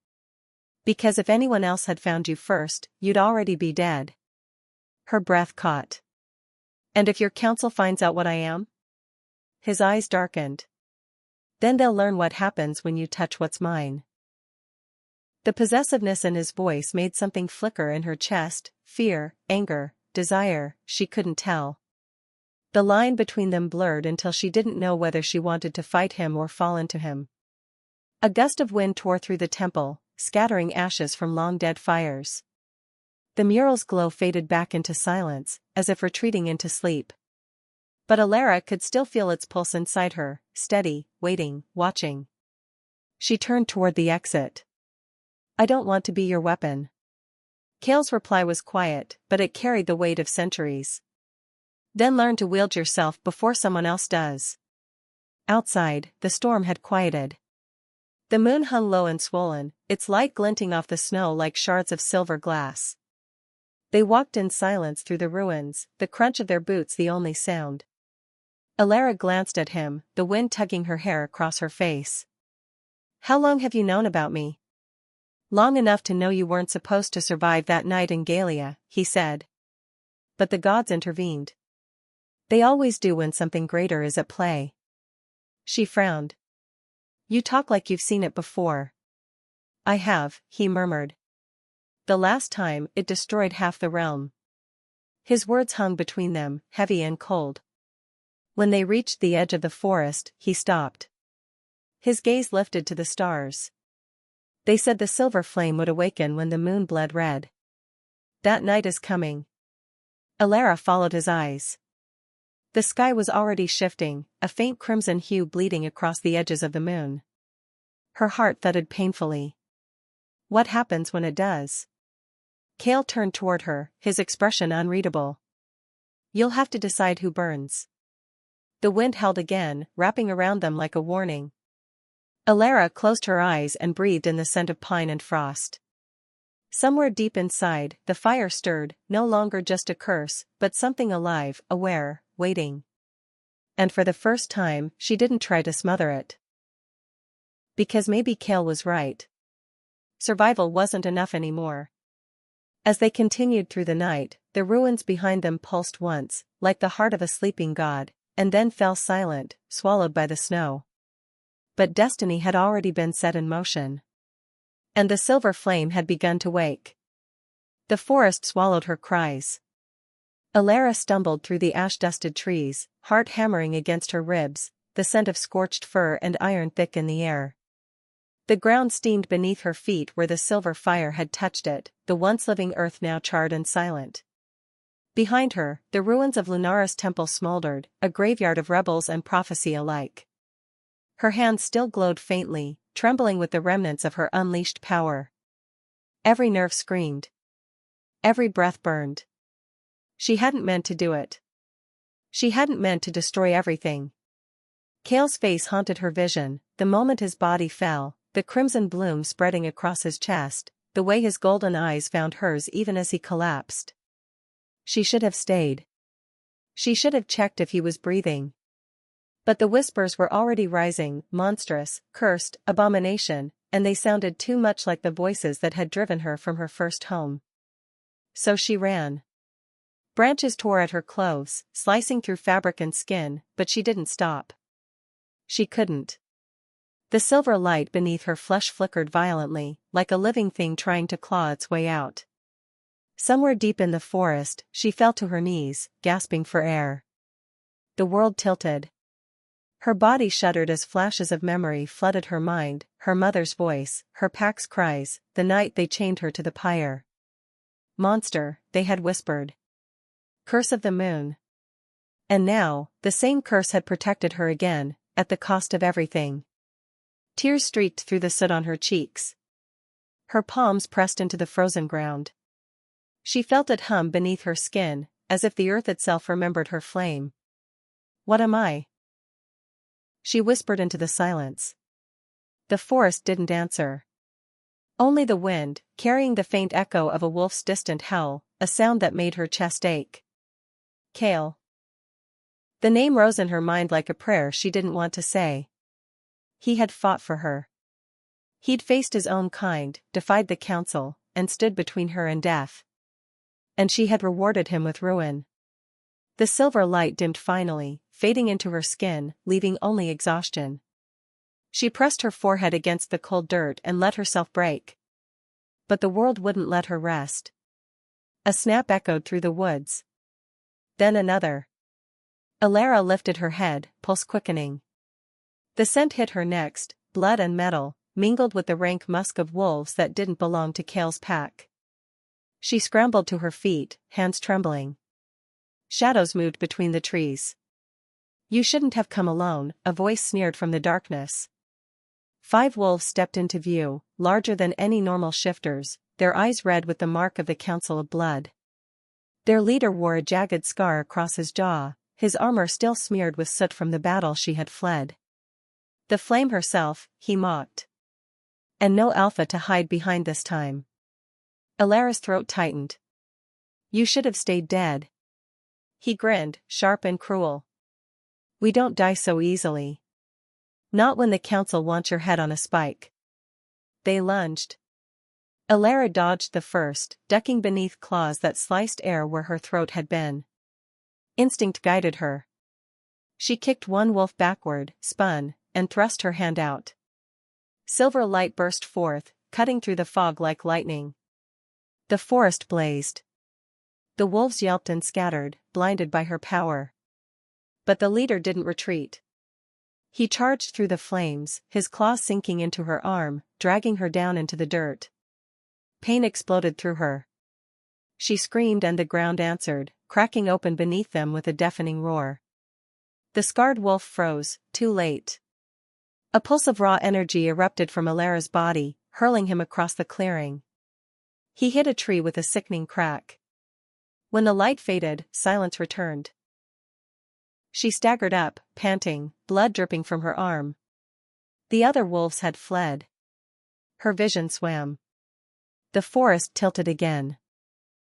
Because if anyone else had found you first, you'd already be dead." Her breath caught. "And if your council finds out what I am?" His eyes darkened. "Then they'll learn what happens when you touch what's mine." The possessiveness in his voice made something flicker in her chest, fear, anger, desire, she couldn't tell. The line between them blurred until she didn't know whether she wanted to fight him or fall into him. A gust of wind tore through the temple, scattering ashes from long-dead fires. The mural's glow faded back into silence, as if retreating into sleep. But Elara could still feel its pulse inside her, steady, waiting, watching. She turned toward the exit. "I don't want to be your weapon." Kael's reply was quiet, but it carried the weight of centuries. "Then learn to wield yourself before someone else does." Outside, the storm had quieted. The moon hung low and swollen, its light glinting off the snow like shards of silver glass. They walked in silence through the ruins, the crunch of their boots the only sound. Elara glanced at him, the wind tugging her hair across her face. "How long have you known about me?" "Long enough to know you weren't supposed to survive that night in Galia," he said. "But the gods intervened. They always do when something greater is at play." She frowned. "You talk like you've seen it before." "I have," he murmured. "The last time, it destroyed half the realm." His words hung between them, heavy and cold. When they reached the edge of the forest, he stopped. His gaze lifted to the stars. "They said the silver flame would awaken when the moon bled red. That night is coming." Elara followed his eyes. The sky was already shifting, a faint crimson hue bleeding across the edges of the moon. Her heart thudded painfully. What happens when it does? Kael turned toward her, his expression unreadable. "You'll have to decide who burns." The wind held again, wrapping around them like a warning. Elara closed her eyes and breathed in the scent of pine and frost. Somewhere deep inside, the fire stirred, no longer just a curse, but something alive, aware, waiting. And for the first time, she didn't try to smother it. Because maybe Kael was right. Survival wasn't enough anymore. As they continued through the night, the ruins behind them pulsed once, like the heart of a sleeping god, and then fell silent, swallowed by the snow. But destiny had already been set in motion. And the silver flame had begun to wake. The forest swallowed her cries. Elara stumbled through the ash-dusted trees, heart hammering against her ribs, the scent of scorched fur and iron thick in the air. The ground steamed beneath her feet where the silver fire had touched it, the once living earth now charred and silent. Behind her, the ruins of Lunara's temple smoldered, a graveyard of rebels and prophecy alike. Her hands still glowed faintly, trembling with the remnants of her unleashed power. Every nerve screamed. Every breath burned. She hadn't meant to do it. She hadn't meant to destroy everything. Kael's face haunted her vision, the moment his body fell, the crimson bloom spreading across his chest, the way his golden eyes found hers even as he collapsed. She should have stayed. She should have checked if he was breathing. But the whispers were already rising, monstrous, cursed, abomination, and they sounded too much like the voices that had driven her from her first home. So she ran. Branches tore at her clothes, slicing through fabric and skin, but she didn't stop. She couldn't. The silver light beneath her flesh flickered violently, like a living thing trying to claw its way out. Somewhere deep in the forest, she fell to her knees, gasping for air. The world tilted. Her body shuddered as flashes of memory flooded her mind, her mother's voice, her pack's cries, the night they chained her to the pyre. Monster, they had whispered. Curse of the moon. And now, the same curse had protected her again, at the cost of everything. Tears streaked through the soot on her cheeks. Her palms pressed into the frozen ground. She felt it hum beneath her skin, as if the earth itself remembered her flame. What am I? She whispered into the silence. The forest didn't answer. Only the wind, carrying the faint echo of a wolf's distant howl, a sound that made her chest ache. Kael. The name rose in her mind like a prayer she didn't want to say. He had fought for her. He'd faced his own kind, defied the council, and stood between her and death. And she had rewarded him with ruin. The silver light dimmed finally, fading into her skin, leaving only exhaustion. She pressed her forehead against the cold dirt and let herself break. But the world wouldn't let her rest. A snap echoed through the woods. Then another. Elara lifted her head, pulse quickening. The scent hit her next, blood and metal, mingled with the rank musk of wolves that didn't belong to Kael's pack. She scrambled to her feet, hands trembling. Shadows moved between the trees. You shouldn't have come alone, a voice sneered from the darkness. 5 wolves stepped into view, larger than any normal shifters, their eyes red with the mark of the Council of Blood. Their leader wore a jagged scar across his jaw, his armor still smeared with soot from the battle she had fled. The flame herself, he mocked. And no alpha to hide behind this time. Elara's throat tightened. You should have stayed dead. He grinned, sharp and cruel. We don't die so easily. Not when the council wants your head on a spike. They lunged. Elara dodged the first, ducking beneath claws that sliced air where her throat had been. Instinct guided her. She kicked one wolf backward, spun, and thrust her hand out. Silver light burst forth, cutting through the fog like lightning. The forest blazed. The wolves yelped and scattered, blinded by her power. But the leader didn't retreat. He charged through the flames, his claws sinking into her arm, dragging her down into the dirt. Pain exploded through her. She screamed and the ground answered, cracking open beneath them with a deafening roar. The scarred wolf froze, too late. A pulse of raw energy erupted from Elara's body, hurling him across the clearing. He hit a tree with a sickening crack. When the light faded, silence returned. She staggered up, panting, blood dripping from her arm. The other wolves had fled. Her vision swam. The forest tilted again.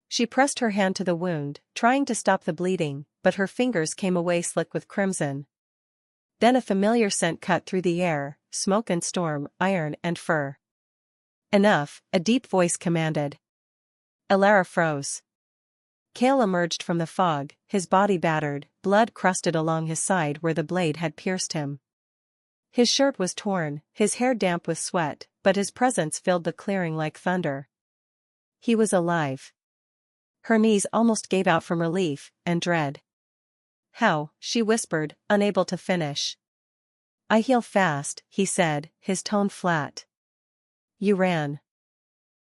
She pressed her hand to the wound, trying to stop the bleeding, but her fingers came away slick with crimson. Then a familiar scent cut through the air, smoke and storm, iron and fur. Enough, a deep voice commanded. Elara froze. Kael emerged from the fog, his body battered, blood crusted along his side where the blade had pierced him. His shirt was torn, his hair damp with sweat, but his presence filled the clearing like thunder. He was alive. Her knees almost gave out from relief and dread. How, she whispered, unable to finish. I heal fast, he said, his tone flat. You ran.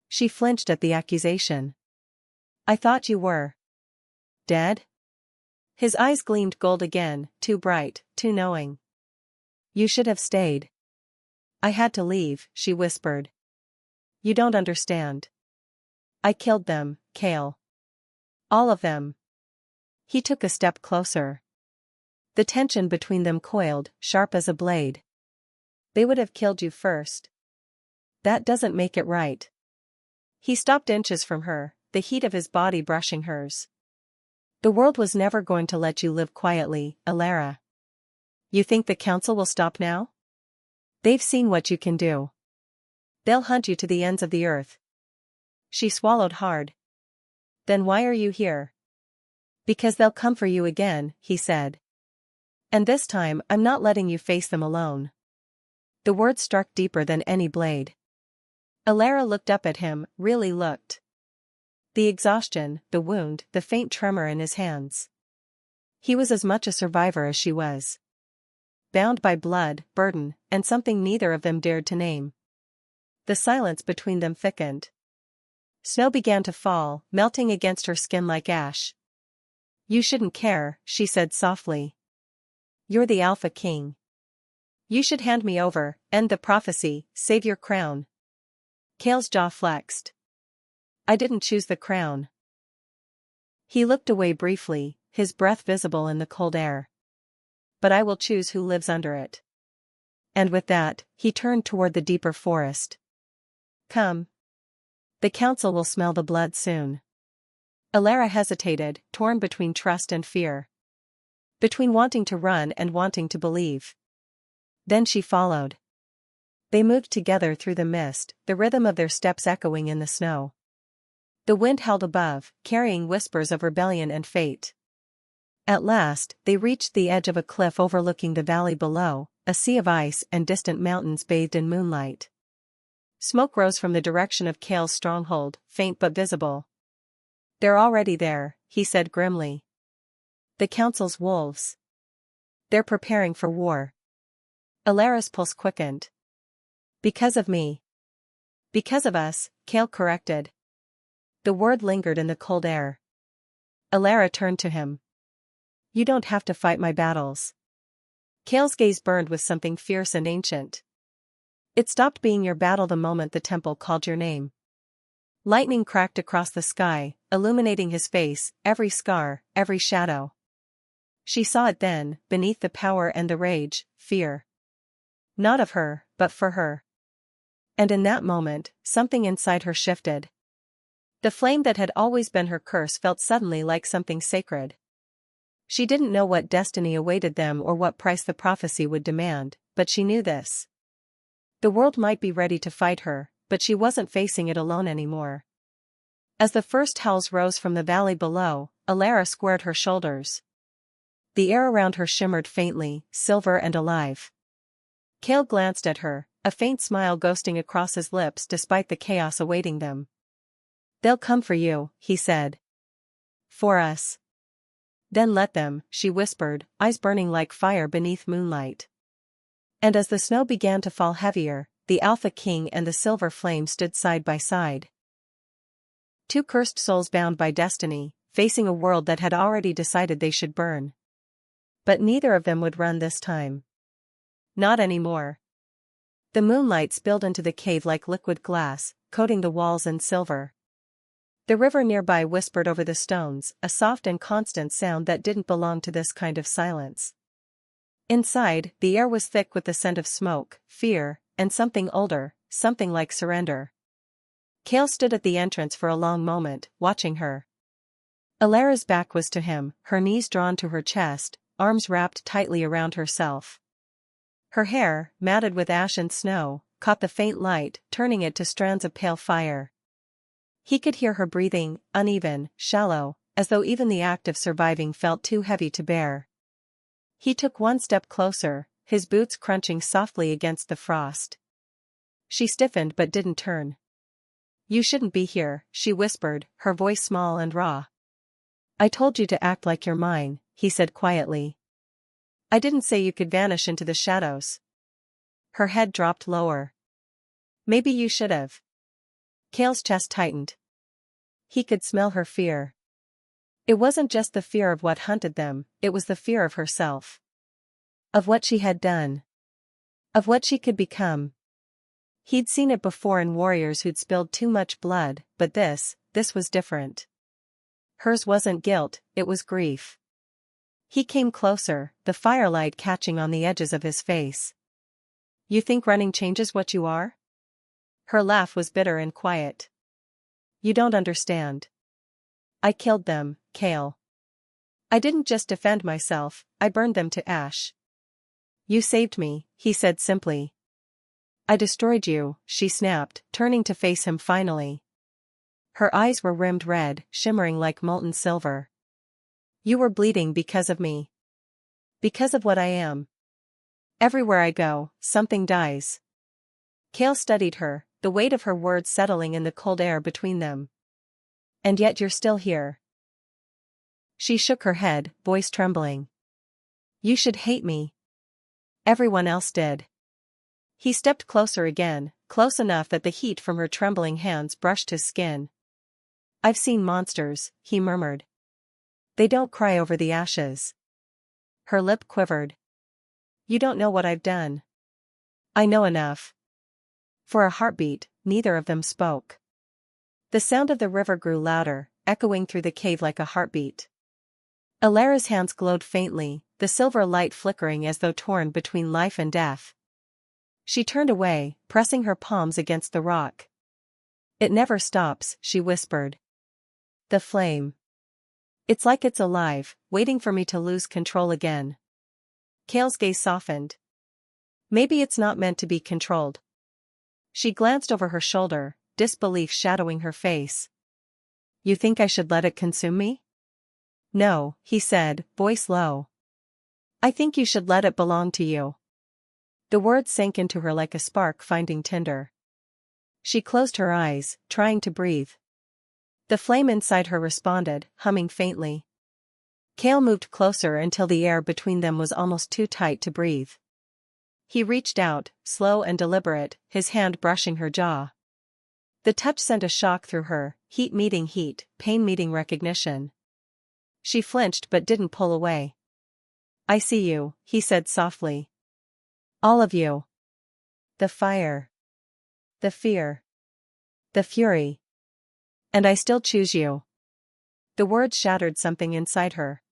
She flinched at the accusation. I thought you were dead? His eyes gleamed gold again, too bright, too knowing. You should have stayed. I had to leave, she whispered. You don't understand. I killed them, Kael. All of them. He took a step closer. The tension between them coiled, sharp as a blade. They would have killed you first. That doesn't make it right. He stopped inches from her, the heat of his body brushing hers. The world was never going to let you live quietly, Elara. You think the council will stop now? They've seen what you can do. They'll hunt you to the ends of the earth. She swallowed hard. Then why are you here? Because they'll come for you again, he said. And this time I'm not letting you face them alone. The words struck deeper than any blade. Elara looked up at him, really looked. The exhaustion, the wound, the faint tremor in his hands. He was as much a survivor as she was. Bound by blood, burden, and something neither of them dared to name. The silence between them thickened. Snow began to fall, melting against her skin like ash. You shouldn't care, she said softly. You're the Alpha King. You should hand me over, end the prophecy, save your crown. Kael's jaw flexed. I didn't choose the crown. He looked away briefly, his breath visible in the cold air. But I will choose who lives under it. And with that, he turned toward the deeper forest. Come. The council will smell the blood soon. Elara hesitated, torn between trust and fear. Between wanting to run and wanting to believe. Then she followed. They moved together through the mist, the rhythm of their steps echoing in the snow. The wind held above, carrying whispers of rebellion and fate. At last, they reached the edge of a cliff overlooking the valley below, a sea of ice and distant mountains bathed in moonlight. Smoke rose from the direction of Kael's stronghold, faint but visible. They're already there, he said grimly. The council's wolves. They're preparing for war. Elara's pulse quickened. Because of me. Because of us, Kael corrected. The word lingered in the cold air. Elara turned to him. You don't have to fight my battles. Kael's gaze burned with something fierce and ancient. It stopped being your battle the moment the temple called your name. Lightning cracked across the sky, illuminating his face, every scar, every shadow. She saw it then, beneath the power and the rage, fear. Not of her, but for her. And in that moment, something inside her shifted. The flame that had always been her curse felt suddenly like something sacred. She didn't know what destiny awaited them or what price the prophecy would demand, but she knew this. The world might be ready to fight her, but she wasn't facing it alone anymore. As the first howls rose from the valley below, Elara squared her shoulders. The air around her shimmered faintly, silver and alive. Kael glanced at her, a faint smile ghosting across his lips despite the chaos awaiting them. They'll come for you, he said. For us. Then let them, she whispered, eyes burning like fire beneath moonlight. And as the snow began to fall heavier, the Alpha King and the Silver Flame stood side by side. Two cursed souls bound by destiny, facing a world that had already decided they should burn. But neither of them would run this time. Not anymore. The moonlight spilled into the cave like liquid glass, coating the walls in silver. The river nearby whispered over the stones, a soft and constant sound that didn't belong to this kind of silence. Inside, the air was thick with the scent of smoke, fear, and something older, something like surrender. Kael stood at the entrance for a long moment, watching her. Elara's back was to him, her knees drawn to her chest, arms wrapped tightly around herself. Her hair, matted with ash and snow, caught the faint light, turning it to strands of pale fire. He could hear her breathing, uneven, shallow, as though even the act of surviving felt too heavy to bear. He took one step closer, his boots crunching softly against the frost. She stiffened but didn't turn. You shouldn't be here, she whispered, her voice small and raw. I told you to act like you're mine, he said quietly. I didn't say you could vanish into the shadows. Her head dropped lower. Maybe you should have. Kael's chest tightened. He could smell her fear. It wasn't just the fear of what hunted them, it was the fear of herself. Of what she had done. Of what she could become. He'd seen it before in warriors who'd spilled too much blood, but this was different. Hers wasn't guilt, it was grief. He came closer, the firelight catching on the edges of his face. You think running changes what you are? Her laugh was bitter and quiet. You don't understand. I killed them, Kael. I didn't just defend myself, I burned them to ash. You saved me, he said simply. I destroyed you, she snapped, turning to face him finally. Her eyes were rimmed red, shimmering like molten silver. You were bleeding because of me. Because of what I am. Everywhere I go, something dies. Kael studied her, the weight of her words settling in the cold air between them. And yet you're still here. She shook her head, voice trembling. You should hate me. Everyone else did. He stepped closer again, close enough that the heat from her trembling hands brushed his skin. I've seen monsters, he murmured. They don't cry over the ashes. Her lip quivered. You don't know what I've done. I know enough. For a heartbeat, neither of them spoke. The sound of the river grew louder, echoing through the cave like a heartbeat. Elara's hands glowed faintly, the silver light flickering as though torn between life and death. She turned away, pressing her palms against the rock. It never stops, she whispered. The flame. It's like it's alive, waiting for me to lose control again. Kael's gaze softened. Maybe it's not meant to be controlled. She glanced over her shoulder, disbelief shadowing her face. You think I should let it consume me? No, he said, voice low. I think you should let it belong to you. The words sank into her like a spark finding tinder. She closed her eyes, trying to breathe. The flame inside her responded, humming faintly. Kael moved closer until the air between them was almost too tight to breathe. He reached out, slow and deliberate, his hand brushing her jaw. The touch sent a shock through her, heat meeting heat, pain meeting recognition. She flinched but didn't pull away. I see you, he said softly. All of you. The fire. The fear. The fury. And I still choose you. The words shattered something inside her.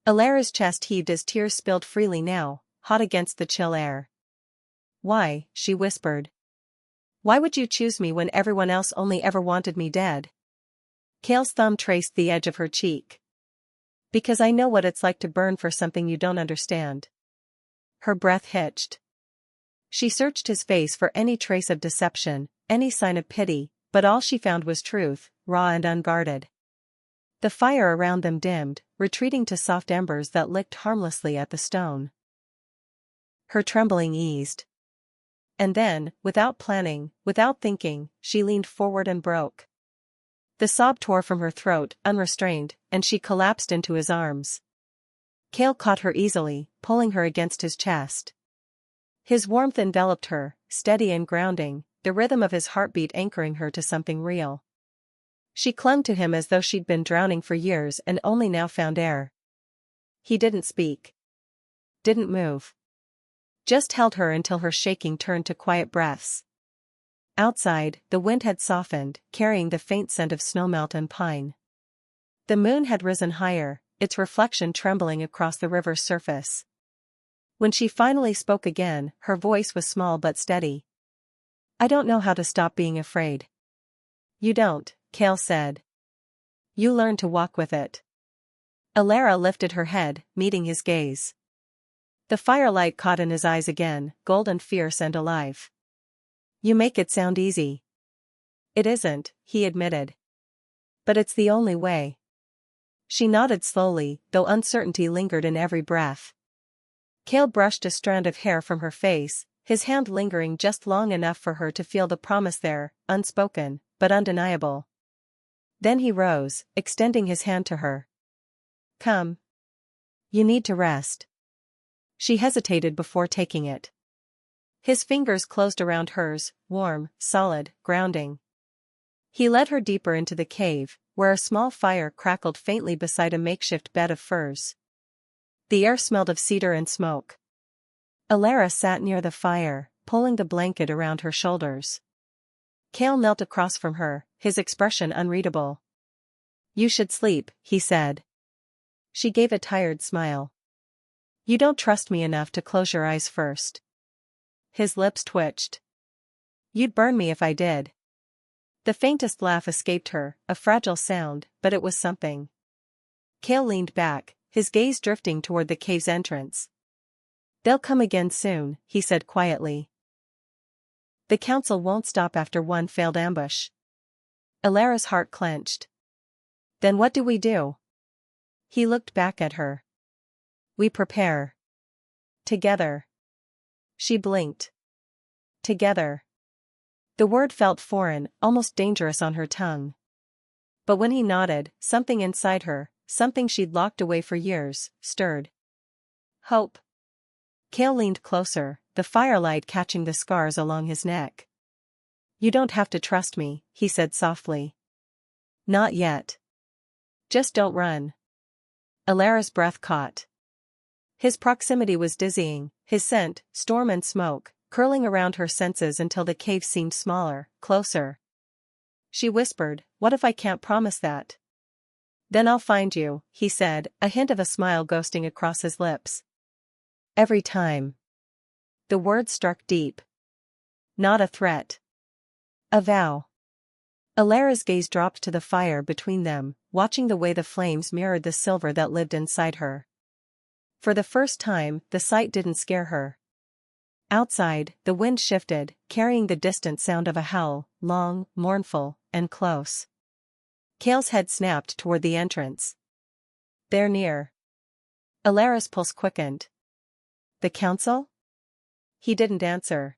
Elara's chest heaved as tears spilled freely now, hot against the chill air. Why, she whispered. Why would you choose me when everyone else only ever wanted me dead? Kael's thumb traced the edge of her cheek. Because I know what it's like to burn for something you don't understand. Her breath hitched. She searched his face for any trace of deception, any sign of pity, but all she found was truth, raw and unguarded. The fire around them dimmed, retreating to soft embers that licked harmlessly at the stone. Her trembling eased. And then, without planning, without thinking, she leaned forward and broke. The sob tore from her throat, unrestrained, and she collapsed into his arms. Kael caught her easily, pulling her against his chest. His warmth enveloped her, steady and grounding, the rhythm of his heartbeat anchoring her to something real. She clung to him as though she'd been drowning for years and only now found air. He didn't speak. Didn't move. Just held her until her shaking turned to quiet breaths. Outside, the wind had softened, carrying the faint scent of snowmelt and pine. The moon had risen higher, its reflection trembling across the river's surface. When she finally spoke again, her voice was small but steady. I don't know how to stop being afraid. You don't, Kael said. You learn to walk with it. Elara lifted her head, meeting his gaze. The firelight caught in his eyes again, golden, fierce and alive. You make it sound easy. It isn't, he admitted. But it's the only way. She nodded slowly, though uncertainty lingered in every breath. Kael brushed a strand of hair from her face, his hand lingering just long enough for her to feel the promise there, unspoken, but undeniable. Then he rose, extending his hand to her. Come. You need to rest. She hesitated before taking it. His fingers closed around hers, warm, solid, grounding. He led her deeper into the cave, where a small fire crackled faintly beside a makeshift bed of furs. The air smelled of cedar and smoke. Elara sat near the fire, pulling the blanket around her shoulders. Kael knelt across from her, his expression unreadable. You should sleep, he said. She gave a tired smile. You don't trust me enough to close your eyes first. His lips twitched. You'd burn me if I did. The faintest laugh escaped her, a fragile sound, but it was something. Kael leaned back, his gaze drifting toward the cave's entrance. They'll come again soon, he said quietly. The council won't stop after one failed ambush. Elara's heart clenched. Then what do we do? He looked back at her. We prepare. Together. She blinked. Together. The word felt foreign, almost dangerous on her tongue. But when he nodded, something inside her, something she'd locked away for years, stirred. Hope. Kael leaned closer, the firelight catching the scars along his neck. You don't have to trust me, he said softly. Not yet. Just don't run. Elara's breath caught. His proximity was dizzying, his scent, storm and smoke, curling around her senses until the cave seemed smaller, closer. She whispered, what if I can't promise that? Then I'll find you, he said, a hint of a smile ghosting across his lips. Every time. The words struck deep. Not a threat. A vow. Elara's gaze dropped to the fire between them, watching the way the flames mirrored the silver that lived inside her. For the first time, the sight didn't scare her. Outside, the wind shifted, carrying the distant sound of a howl, long, mournful, and close. Kael's head snapped toward the entrance. They're near. Elara's pulse quickened. The council? He didn't answer.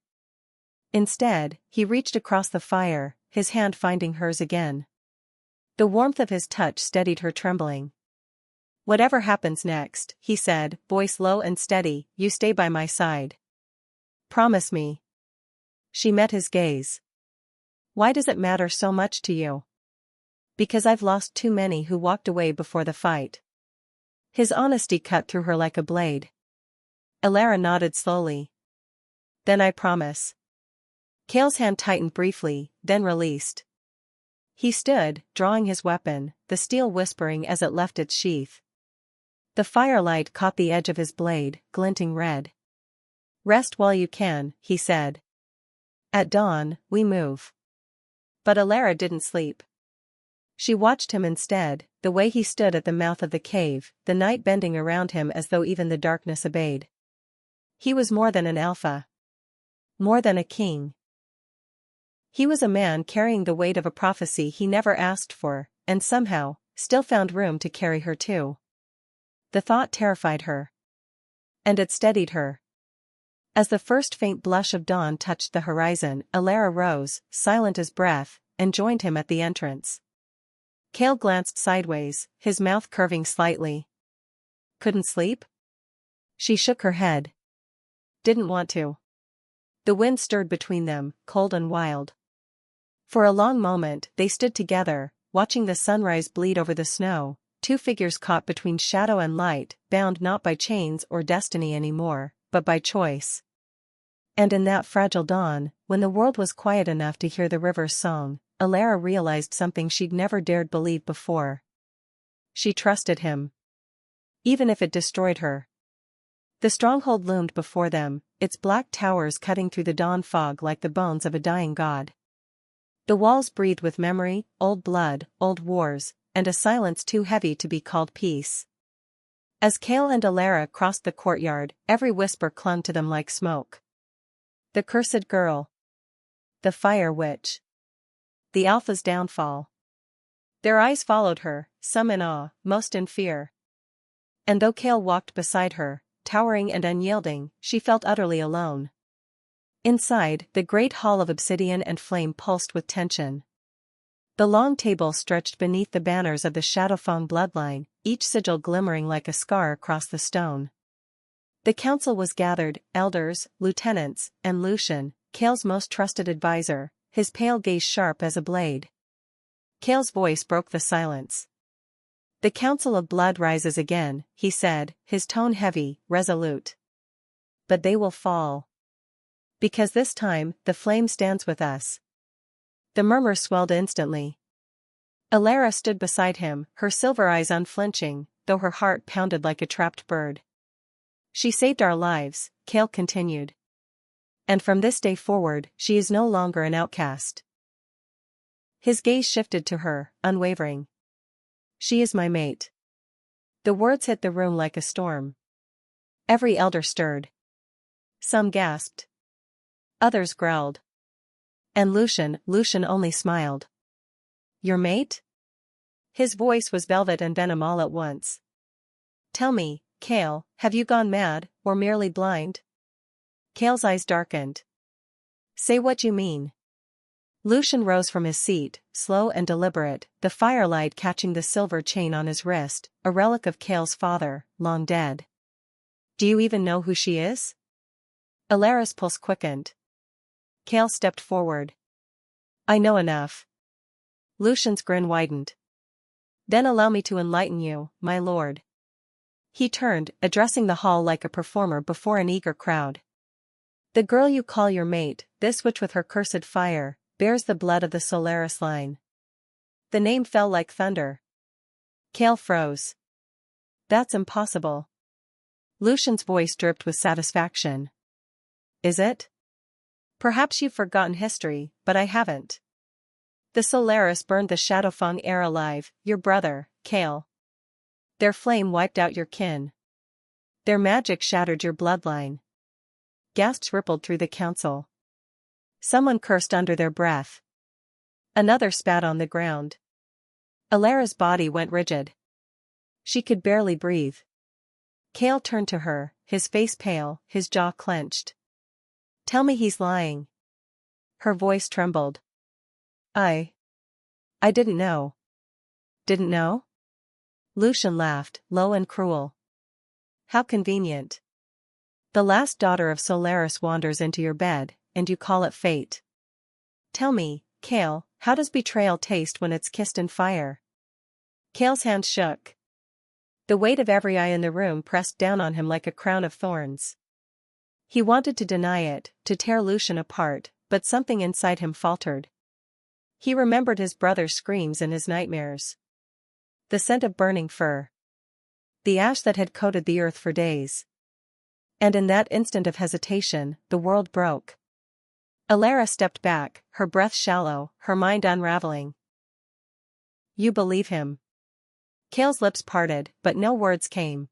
Instead, he reached across the fire, his hand finding hers again. The warmth of his touch steadied her trembling. Whatever happens next, he said, voice low and steady, you stay by my side. Promise me. She met his gaze. Why does it matter so much to you? Because I've lost too many who walked away before the fight. His honesty cut through her like a blade. Elara nodded slowly. Then I promise. Kael's hand tightened briefly, then released. He stood, drawing his weapon, the steel whispering as it left its sheath. The firelight caught the edge of his blade, glinting red. Rest while you can, he said. At dawn, we move. But Elara didn't sleep. She watched him instead, the way he stood at the mouth of the cave, the night bending around him as though even the darkness obeyed. He was more than an alpha. More than a king. He was a man carrying the weight of a prophecy he never asked for, and somehow, still found room to carry her too. The thought terrified her. And it steadied her. As the first faint blush of dawn touched the horizon, Elara rose, silent as breath, and joined him at the entrance. Kael glanced sideways, his mouth curving slightly. Couldn't sleep? She shook her head. Didn't want to. The wind stirred between them, cold and wild. For a long moment, they stood together, watching the sunrise bleed over the snow, two figures caught between shadow and light, bound not by chains or destiny anymore, but by choice. And in that fragile dawn, when the world was quiet enough to hear the river's song, Elara realized something she'd never dared believe before. She trusted him. Even if it destroyed her. The stronghold loomed before them, its black towers cutting through the dawn fog like the bones of a dying god. The walls breathed with memory, old blood, old wars, and a silence too heavy to be called peace. As Kael and Elara crossed the courtyard, every whisper clung to them like smoke. The cursed girl. The fire witch. The Alpha's downfall. Their eyes followed her, some in awe, most in fear. And though Kael walked beside her, towering and unyielding, she felt utterly alone. Inside, the great hall of obsidian and flame pulsed with tension. The long table stretched beneath the banners of the Shadowfang bloodline, each sigil glimmering like a scar across the stone. The council was gathered, elders, lieutenants, and Lucian, Kael's most trusted advisor, his pale gaze sharp as a blade. Kael's voice broke the silence. The Council of Blood rises again, he said, his tone heavy, resolute. But they will fall. Because this time, the flame stands with us. The murmur swelled instantly. Elara stood beside him, her silver eyes unflinching, though her heart pounded like a trapped bird. She saved our lives, Kael continued. And from this day forward, she is no longer an outcast. His gaze shifted to her, unwavering. She is my mate. The words hit the room like a storm. Every elder stirred. Some gasped. Others growled. And Lucian only smiled. Your mate? His voice was velvet and venom all at once. Tell me, Kael, have you gone mad, or merely blind? Kael's eyes darkened. Say what you mean. Lucian rose from his seat, slow and deliberate, the firelight catching the silver chain on his wrist, a relic of Kael's father, long dead. Do you even know who she is? Elara's pulse quickened. Kael stepped forward. I know enough. Lucian's grin widened. Then allow me to enlighten you, my lord. He turned, addressing the hall like a performer before an eager crowd. The girl you call your mate, this witch with her cursed fire, bears the blood of the Solaris line. The name fell like thunder. Kael froze. That's impossible. Lucian's voice dripped with satisfaction. Is it? Perhaps you've forgotten history, but I haven't. The Solaris burned the Shadowfang heir alive, your brother, Kael. Their flame wiped out your kin. Their magic shattered your bloodline. Gasps rippled through the council. Someone cursed under their breath. Another spat on the ground. Elara's body went rigid. She could barely breathe. Kael turned to her, his face pale, his jaw clenched. Tell me he's lying. Her voice trembled. I didn't know. Didn't know? Lucian laughed, low and cruel. How convenient. The last daughter of Solaris wanders into your bed, and you call it fate. Tell me, Kael, how does betrayal taste when it's kissed in fire? Kael's hand shook. The weight of every eye in the room pressed down on him like a crown of thorns. He wanted to deny it, to tear Lucian apart, but something inside him faltered. He remembered his brother's screams in his nightmares. The scent of burning fur. The ash that had coated the earth for days. And in that instant of hesitation, the world broke. Elara stepped back, her breath shallow, her mind unraveling. You believe him. Kael's lips parted, but no words came.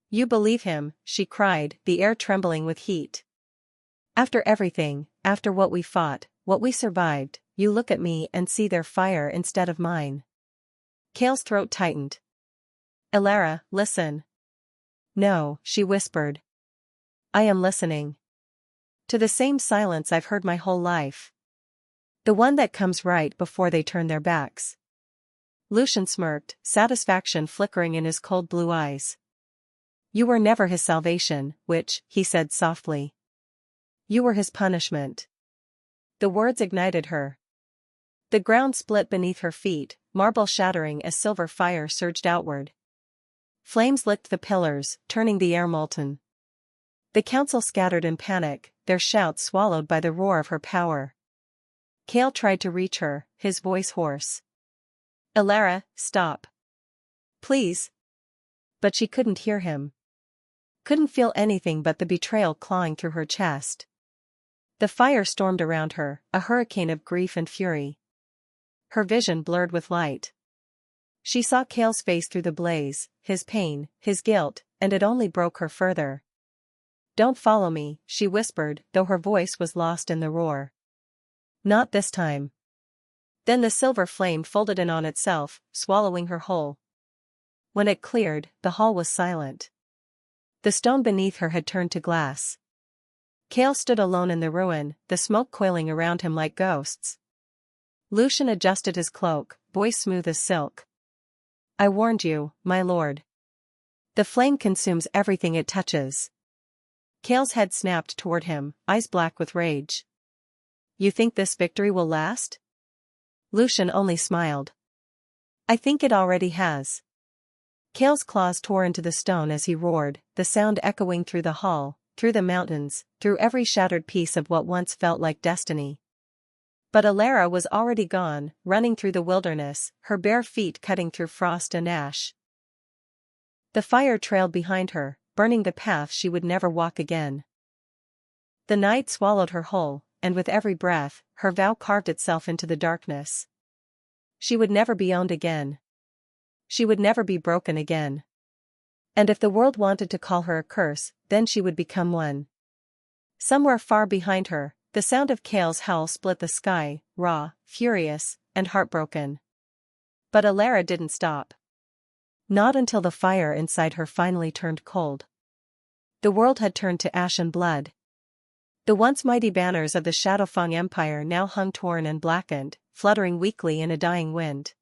You believe him, she cried, the air trembling with heat. After everything, after what we fought, what we survived, you look at me and see their fire instead of mine. Kael's throat tightened. Elara, listen. No, she whispered. I am listening. To the same silence I've heard my whole life. The one that comes right before they turn their backs. Lucian smirked, satisfaction flickering in his cold blue eyes. You were never his salvation, witch, he said softly. You were his punishment. The words ignited her. The ground split beneath her feet, marble shattering as silver fire surged outward. Flames licked the pillars, turning the air molten. The council scattered in panic, their shouts swallowed by the roar of her power. Kael tried to reach her, his voice hoarse. Elara, stop. Please. But she couldn't hear him. Couldn't feel anything but the betrayal clawing through her chest. The fire stormed around her, a hurricane of grief and fury. Her vision blurred with light. She saw Kael's face through the blaze, his pain, his guilt, and it only broke her further. Don't follow me, she whispered, though her voice was lost in the roar. Not this time. Then the silver flame folded in on itself, swallowing her whole. When it cleared, the hall was silent. The stone beneath her had turned to glass. Kael stood alone in the ruin, the smoke coiling around him like ghosts. Lucian adjusted his cloak, voice smooth as silk. I warned you, my lord. The flame consumes everything it touches. Kael's head snapped toward him, eyes black with rage. You think this victory will last? Lucian only smiled. I think it already has. Kael's claws tore into the stone as he roared, the sound echoing through the hall, through the mountains, through every shattered piece of what once felt like destiny. But Elara was already gone, running through the wilderness, her bare feet cutting through frost and ash. The fire trailed behind her, burning the path she would never walk again. The night swallowed her whole, and with every breath, her vow carved itself into the darkness. She would never be owned again. She would never be broken again. And if the world wanted to call her a curse, then she would become one. Somewhere far behind her, The sound of Kael's howl split the sky, raw, furious, and heartbroken. But Elara didn't stop. Not until the fire inside her finally turned cold. The world had turned to ash and blood. The once mighty banners of the Shadowfang Empire now hung torn and blackened, fluttering weakly in a dying wind.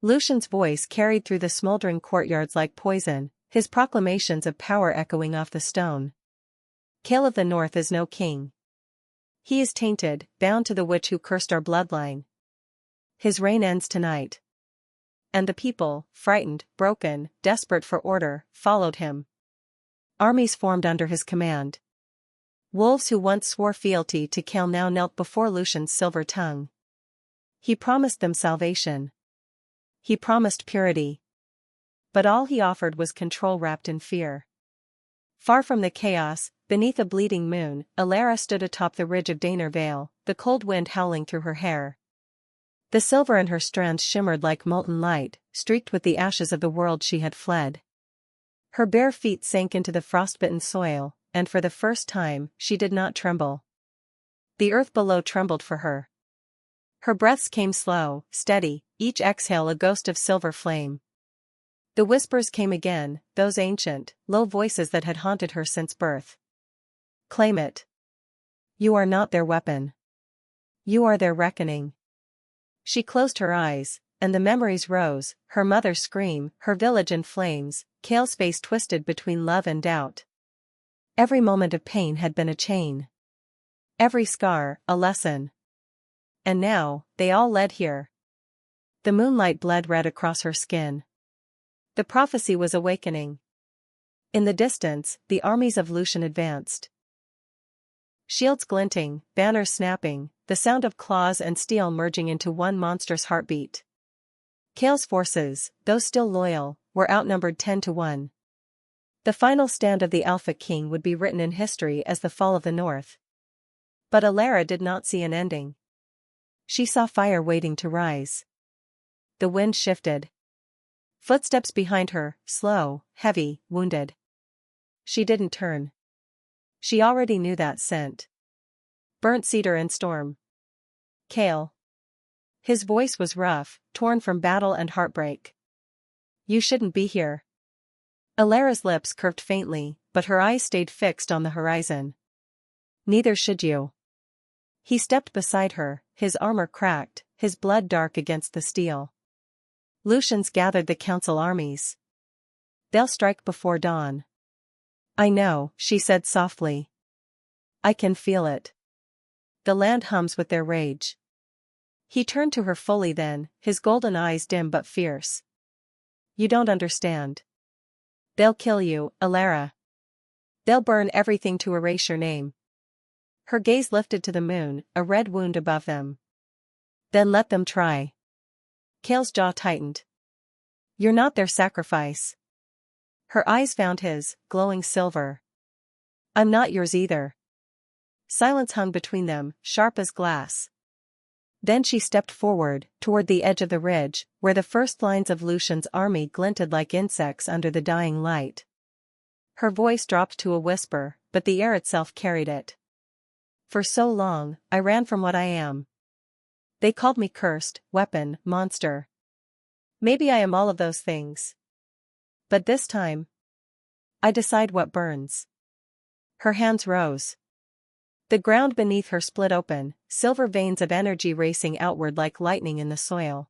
Lucian's voice carried through the smoldering courtyards like poison, his proclamations of power echoing off the stone. Kael of the North is no king. He is tainted, bound to the witch who cursed our bloodline. His reign ends tonight. And the people, frightened, broken, desperate for order, followed him. Armies formed under his command. Wolves who once swore fealty to Kael now knelt before Lucian's silver tongue. He promised them salvation. He promised purity. But all he offered was control wrapped in fear. Far from the chaos, beneath a bleeding moon, Elara stood atop the ridge of Daner Vale, the cold wind howling through her hair. The silver in her strands shimmered like molten light, streaked with the ashes of the world she had fled. Her bare feet sank into the frostbitten soil, and for the first time, she did not tremble. The earth below trembled for her. Her breaths came slow, steady, each exhale a ghost of silver flame. The whispers came again, those ancient, low voices that had haunted her since birth. Claim it. You are not their weapon. You are their reckoning. She closed her eyes, and the memories rose, her mother's scream, her village in flames, Kael's face twisted between love and doubt. Every moment of pain had been a chain. Every scar, a lesson. And now, they all led here. The moonlight bled red across her skin. The prophecy was awakening. In the distance, the armies of Lucian advanced. Shields glinting, banners snapping, the sound of claws and steel merging into one monstrous heartbeat. Kael's forces, though still loyal, were outnumbered 10-1. The final stand of the Alpha King would be written in history as the fall of the North. But Elara did not see an ending. She saw fire waiting to rise. The wind shifted. Footsteps behind her, slow, heavy, wounded. She didn't turn. She already knew that scent. Burnt cedar and storm. Kael. His voice was rough, torn from battle and heartbreak. You shouldn't be here. Elara's lips curved faintly, but her eyes stayed fixed on the horizon. Neither should you. He stepped beside her, his armor cracked, his blood dark against the steel. Lucians gathered the council armies. They'll strike before dawn. I know, she said softly. I can feel it. The land hums with their rage. He turned to her fully then, his golden eyes dim but fierce. You don't understand. They'll kill you, Elara. They'll burn everything to erase your name. Her gaze lifted to the moon, a red wound above them. Then let them try. Kael's jaw tightened. You're not their sacrifice. Her eyes found his, glowing silver. I'm not yours either. Silence hung between them, sharp as glass. Then she stepped forward, toward the edge of the ridge, where the first lines of Lucian's army glinted like insects under the dying light. Her voice dropped to a whisper, but the air itself carried it. For so long, I ran from what I am. They called me cursed, weapon, monster. Maybe I am all of those things. But this time, I decide what burns. Her hands rose. The ground beneath her split open, silver veins of energy racing outward like lightning in the soil.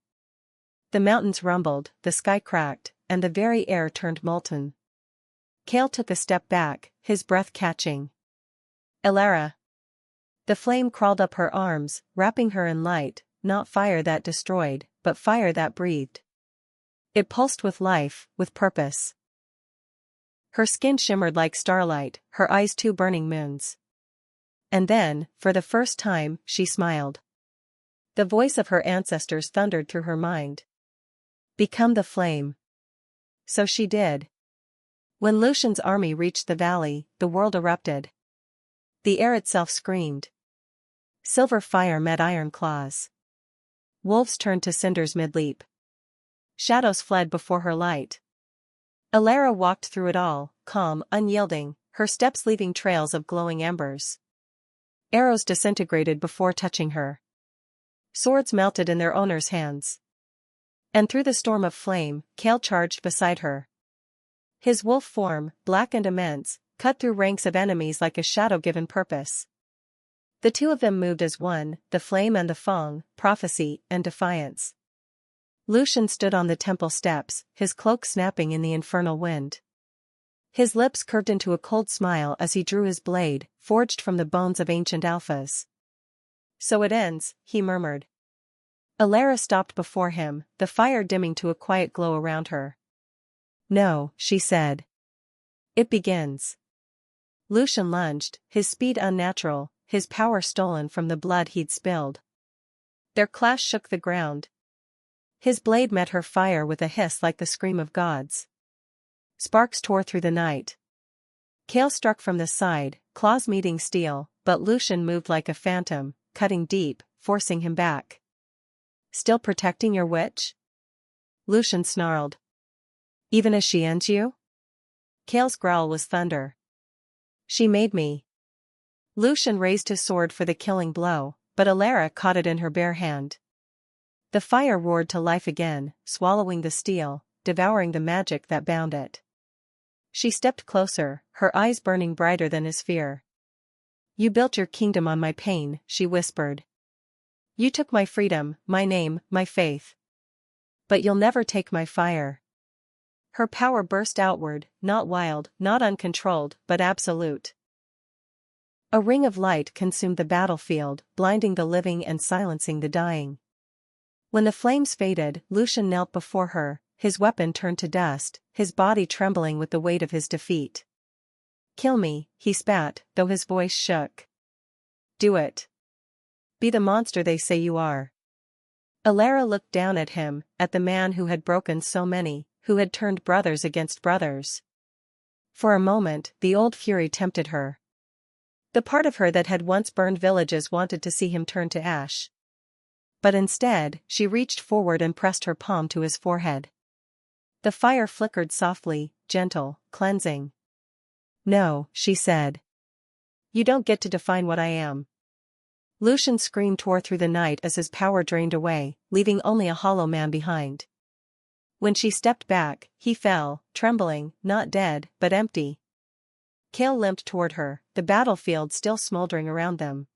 The mountains rumbled, the sky cracked, and the very air turned molten. Kael took a step back, his breath catching. Elara. The flame crawled up her arms, wrapping her in light, not fire that destroyed, but fire that breathed. It pulsed with life, with purpose. Her skin shimmered like starlight, her eyes two burning moons. And then, for the first time, she smiled. The voice of her ancestors thundered through her mind. Become the flame. So she did. When Lucian's army reached the valley, the world erupted. The air itself screamed. Silver fire met iron claws. Wolves turned to cinders mid-leap. Shadows fled before her light. Elara walked through it all, calm, unyielding, her steps leaving trails of glowing embers. Arrows disintegrated before touching her. Swords melted in their owners' hands. And through the storm of flame, Kael charged beside her. His wolf form, black and immense, cut through ranks of enemies like a shadow given purpose. The two of them moved as one, the flame and the fong, prophecy and defiance. Lucian stood on the temple steps, his cloak snapping in the infernal wind. His lips curved into a cold smile as he drew his blade, forged from the bones of ancient alphas. "So it ends," he murmured. Elara stopped before him, the fire dimming to a quiet glow around her. "No," she said. "It begins." Lucian lunged, his speed unnatural, his power stolen from the blood he'd spilled. Their clash shook the ground. His blade met her fire with a hiss like the scream of gods. Sparks tore through the night. Kael struck from the side, claws meeting steel, but Lucian moved like a phantom, cutting deep, forcing him back. "Still protecting your witch?" Lucian snarled. "Even as she ends you?" Kael's growl was thunder. "She made me." Lucian raised his sword for the killing blow, but Elara caught it in her bare hand. The fire roared to life again, swallowing the steel, devouring the magic that bound it. She stepped closer, her eyes burning brighter than his fear. "You built your kingdom on my pain," she whispered. "You took my freedom, my name, my faith. But you'll never take my fire." Her power burst outward, not wild, not uncontrolled, but absolute. A ring of light consumed the battlefield, blinding the living and silencing the dying. When the flames faded, Lucian knelt before her, his weapon turned to dust, his body trembling with the weight of his defeat. "Kill me," he spat, though his voice shook. "Do it. Be the monster they say you are." Elara looked down at him, at the man who had broken so many, who had turned brothers against brothers. For a moment, the old fury tempted her. The part of her that had once burned villages wanted to see him turn to ash. But instead, she reached forward and pressed her palm to his forehead. The fire flickered softly, gentle, cleansing. "No," she said. "You don't get to define what I am." Lucian's scream tore through the night as his power drained away, leaving only a hollow man behind. When she stepped back, he fell, trembling, not dead, but empty. Kael limped toward her, the battlefield still smoldering around them.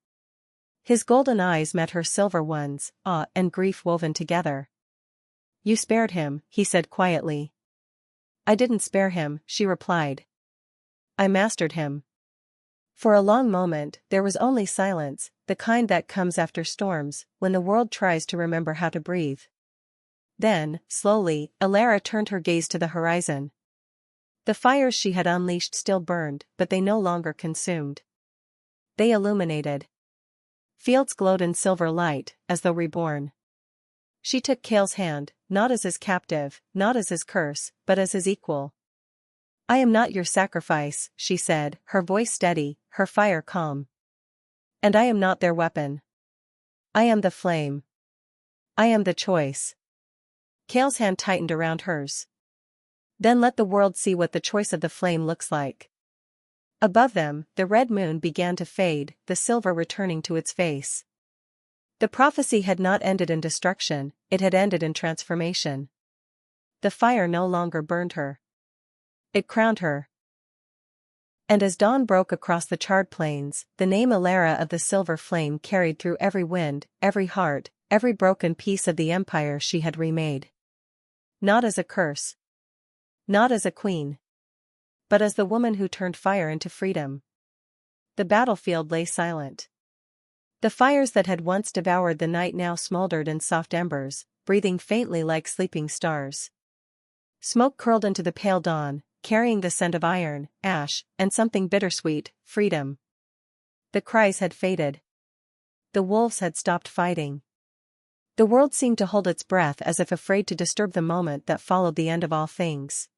His golden eyes met her silver ones, awe and grief woven together. "You spared him," he said quietly. "I didn't spare him," she replied. "I mastered him." For a long moment, there was only silence, the kind that comes after storms, when the world tries to remember how to breathe. Then, slowly, Elara turned her gaze to the horizon. The fires she had unleashed still burned, but they no longer consumed. They illuminated. Fields glowed in silver light, as though reborn. She took Kael's hand, not as his captive, not as his curse, but as his equal. "I am not your sacrifice," she said, her voice steady, her fire calm. "And I am not their weapon. I am the flame. I am the choice." Kael's hand tightened around hers. "Then let the world see what the choice of the flame looks like." Above them, the red moon began to fade, the silver returning to its face. The prophecy had not ended in destruction, it had ended in transformation. The fire no longer burned her. It crowned her. And as dawn broke across the charred plains, the name Elara of the silver flame carried through every wind, every heart, every broken piece of the empire she had remade. Not as a curse. Not as a queen. But as the woman who turned fire into freedom. The battlefield lay silent. The fires that had once devoured the night now smoldered in soft embers, breathing faintly like sleeping stars. Smoke curled into the pale dawn, carrying the scent of iron, ash, and something bittersweet, freedom. The cries had faded. The wolves had stopped fighting. The world seemed to hold its breath as if afraid to disturb the moment that followed the end of all things.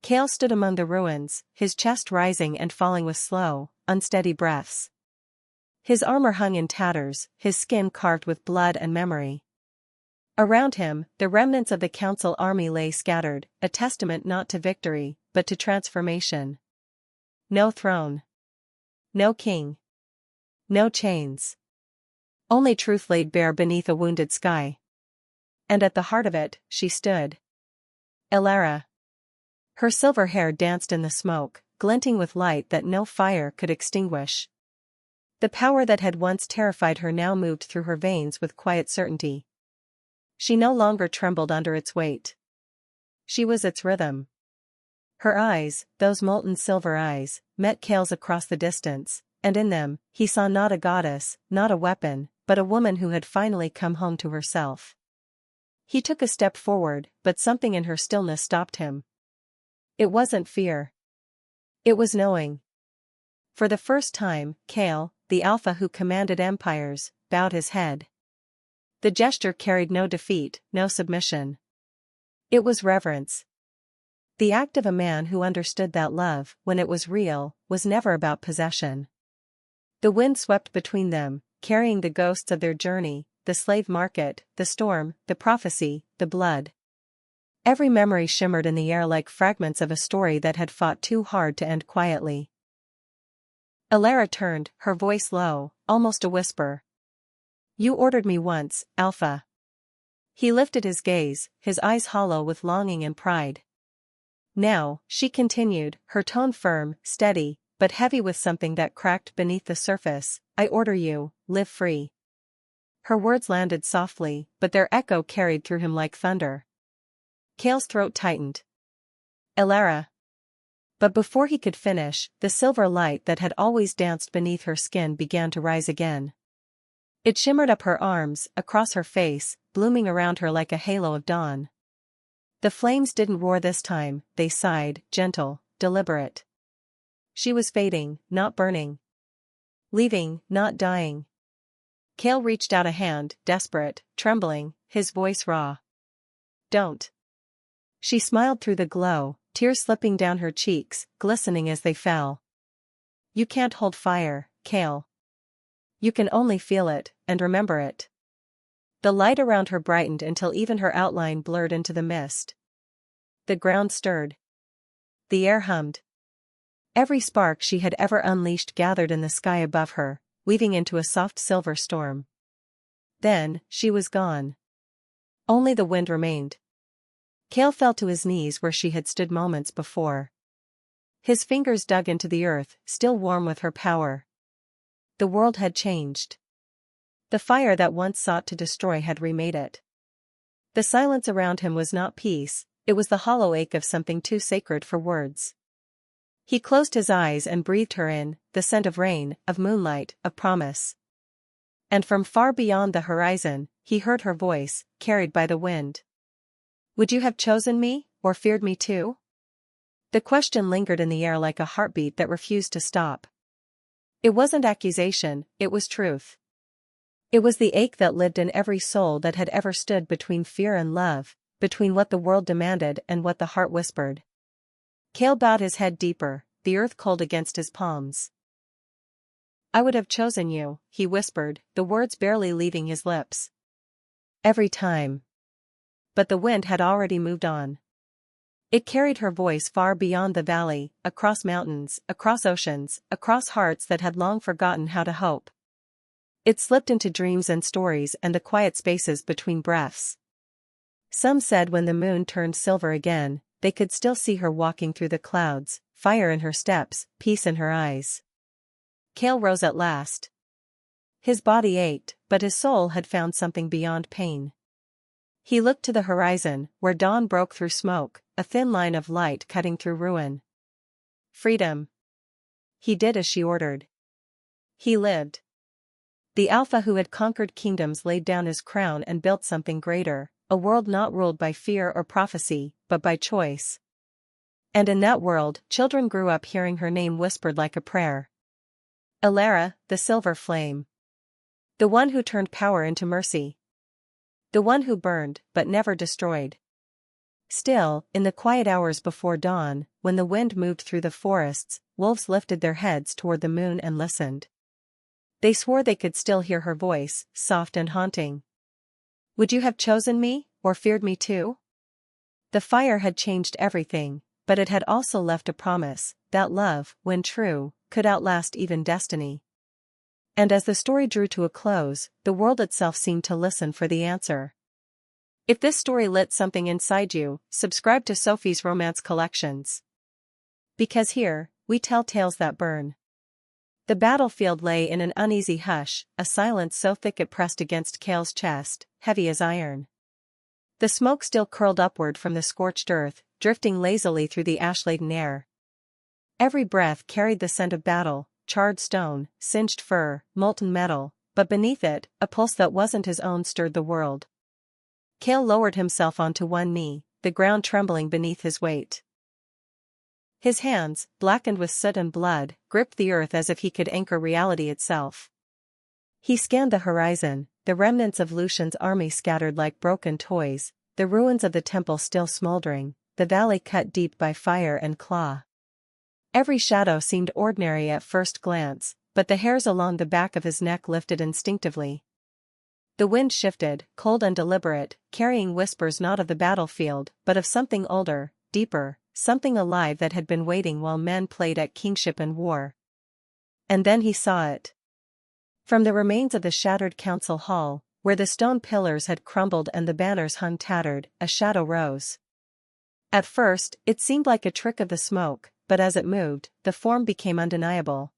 Kael stood among the ruins, his chest rising and falling with slow, unsteady breaths. His armor hung in tatters, his skin carved with blood and memory. Around him, the remnants of the council army lay scattered, a testament not to victory, but to transformation. No throne. No king. No chains. Only truth laid bare beneath a wounded sky. And at the heart of it, she stood. Elara. Her silver hair danced in the smoke, glinting with light that no fire could extinguish. The power that had once terrified her now moved through her veins with quiet certainty. She no longer trembled under its weight. She was its rhythm. Her eyes, those molten silver eyes, met Kael's across the distance, and in them, he saw not a goddess, not a weapon, but a woman who had finally come home to herself. He took a step forward, but something in her stillness stopped him. It wasn't fear. It was knowing. For the first time, Kael, the alpha who commanded empires, bowed his head. The gesture carried no defeat, no submission. It was reverence. The act of a man who understood that love, when it was real, was never about possession. The wind swept between them, carrying the ghosts of their journey, the slave market, the storm, the prophecy, the blood. Every memory shimmered in the air like fragments of a story that had fought too hard to end quietly. Elara turned, her voice low, almost a whisper. You ordered me once, Alpha. He lifted his gaze, his eyes hollow with longing and pride. Now, she continued, her tone firm, steady, but heavy with something that cracked beneath the surface, I order you, live free. Her words landed softly, but their echo carried through him like thunder. Kael's throat tightened. Elara. But before he could finish, the silver light that had always danced beneath her skin began to rise again. It shimmered up her arms, across her face, blooming around her like a halo of dawn. The flames didn't roar this time, they sighed, gentle, deliberate. She was fading, not burning. Leaving, not dying. Kael reached out a hand, desperate, trembling, his voice raw. Don't. She smiled through the glow, tears slipping down her cheeks, glistening as they fell. You can't hold fire, Kael. You can only feel it, and remember it. The light around her brightened until even her outline blurred into the mist. The ground stirred. The air hummed. Every spark she had ever unleashed gathered in the sky above her, weaving into a soft silver storm. Then, she was gone. Only the wind remained. Kael fell to his knees where she had stood moments before. His fingers dug into the earth, still warm with her power. The world had changed. The fire that once sought to destroy had remade it. The silence around him was not peace, it was the hollow ache of something too sacred for words. He closed his eyes and breathed her in, the scent of rain, of moonlight, of promise. And from far beyond the horizon, he heard her voice, carried by the wind. Would you have chosen me, or feared me too? The question lingered in the air like a heartbeat that refused to stop. It wasn't accusation, it was truth. It was the ache that lived in every soul that had ever stood between fear and love, between what the world demanded and what the heart whispered. Kael bowed his head deeper, the earth cold against his palms. I would have chosen you, he whispered, the words barely leaving his lips. Every time. But the wind had already moved on. It carried her voice far beyond the valley, across mountains, across oceans, across hearts that had long forgotten how to hope. It slipped into dreams and stories and the quiet spaces between breaths. Some said when the moon turned silver again, they could still see her walking through the clouds, fire in her steps, peace in her eyes. Kael rose at last. His body ached, but his soul had found something beyond pain. He looked to the horizon, where dawn broke through smoke, a thin line of light cutting through ruin. Freedom. He did as she ordered. He lived. The Alpha who had conquered kingdoms laid down his crown and built something greater, a world not ruled by fear or prophecy, but by choice. And in that world, children grew up hearing her name whispered like a prayer. Elara, the silver flame. The one who turned power into mercy. The one who burned, but never destroyed. Still, in the quiet hours before dawn, when the wind moved through the forests, wolves lifted their heads toward the moon and listened. They swore they could still hear her voice, soft and haunting. Would you have chosen me, or feared me too? The fire had changed everything, but it had also left a promise, that love, when true, could outlast even destiny. And as the story drew to a close, the world itself seemed to listen for the answer. If this story lit something inside you, subscribe to Sophie's Romance Collections. Because here, we tell tales that burn. The battlefield lay in an uneasy hush, a silence so thick it pressed against Kael's chest, heavy as iron. The smoke still curled upward from the scorched earth, drifting lazily through the ash-laden air. Every breath carried the scent of battle, charred stone, singed fur, molten metal, but beneath it, a pulse that wasn't his own stirred the world. Kael lowered himself onto one knee, the ground trembling beneath his weight. His hands, blackened with soot and blood, gripped the earth as if he could anchor reality itself. He scanned the horizon, the remnants of Lucian's army scattered like broken toys, the ruins of the temple still smoldering, the valley cut deep by fire and claw. Every shadow seemed ordinary at first glance, but the hairs along the back of his neck lifted instinctively. The wind shifted, cold and deliberate, carrying whispers not of the battlefield, but of something older, deeper, something alive that had been waiting while men played at kingship and war. And then he saw it. From the remains of the shattered council hall, where the stone pillars had crumbled and the banners hung tattered, a shadow rose. At first, it seemed like a trick of the smoke, but as it moved, the form became undeniable.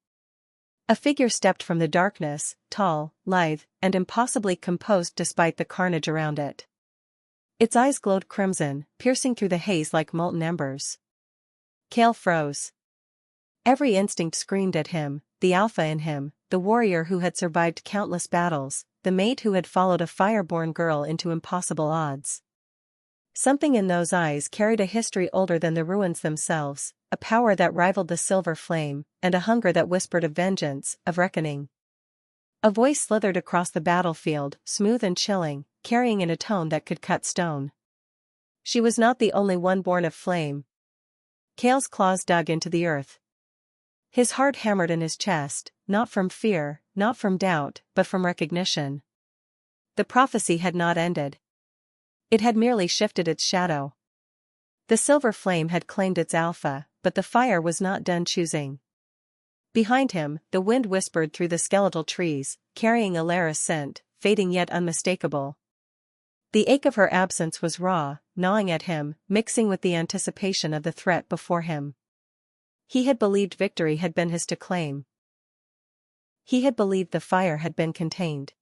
A figure stepped from the darkness, tall, lithe, and impossibly composed despite the carnage around it. Its eyes glowed crimson, piercing through the haze like molten embers. Kael froze. Every instinct screamed at him, the alpha in him, the warrior who had survived countless battles, the mate who had followed a fire-born girl into impossible odds. Something in those eyes carried a history older than the ruins themselves, a power that rivaled the silver flame, and a hunger that whispered of vengeance, of reckoning. A voice slithered across the battlefield, smooth and chilling, carrying in a tone that could cut stone. She was not the only one born of flame. Kael's claws dug into the earth. His heart hammered in his chest, not from fear, not from doubt, but from recognition. The prophecy had not ended. It had merely shifted its shadow. The silver flame had claimed its alpha, but the fire was not done choosing. Behind him, the wind whispered through the skeletal trees, carrying Elara's scent, fading yet unmistakable. The ache of her absence was raw, gnawing at him, mixing with the anticipation of the threat before him. He had believed victory had been his to claim. He had believed the fire had been contained.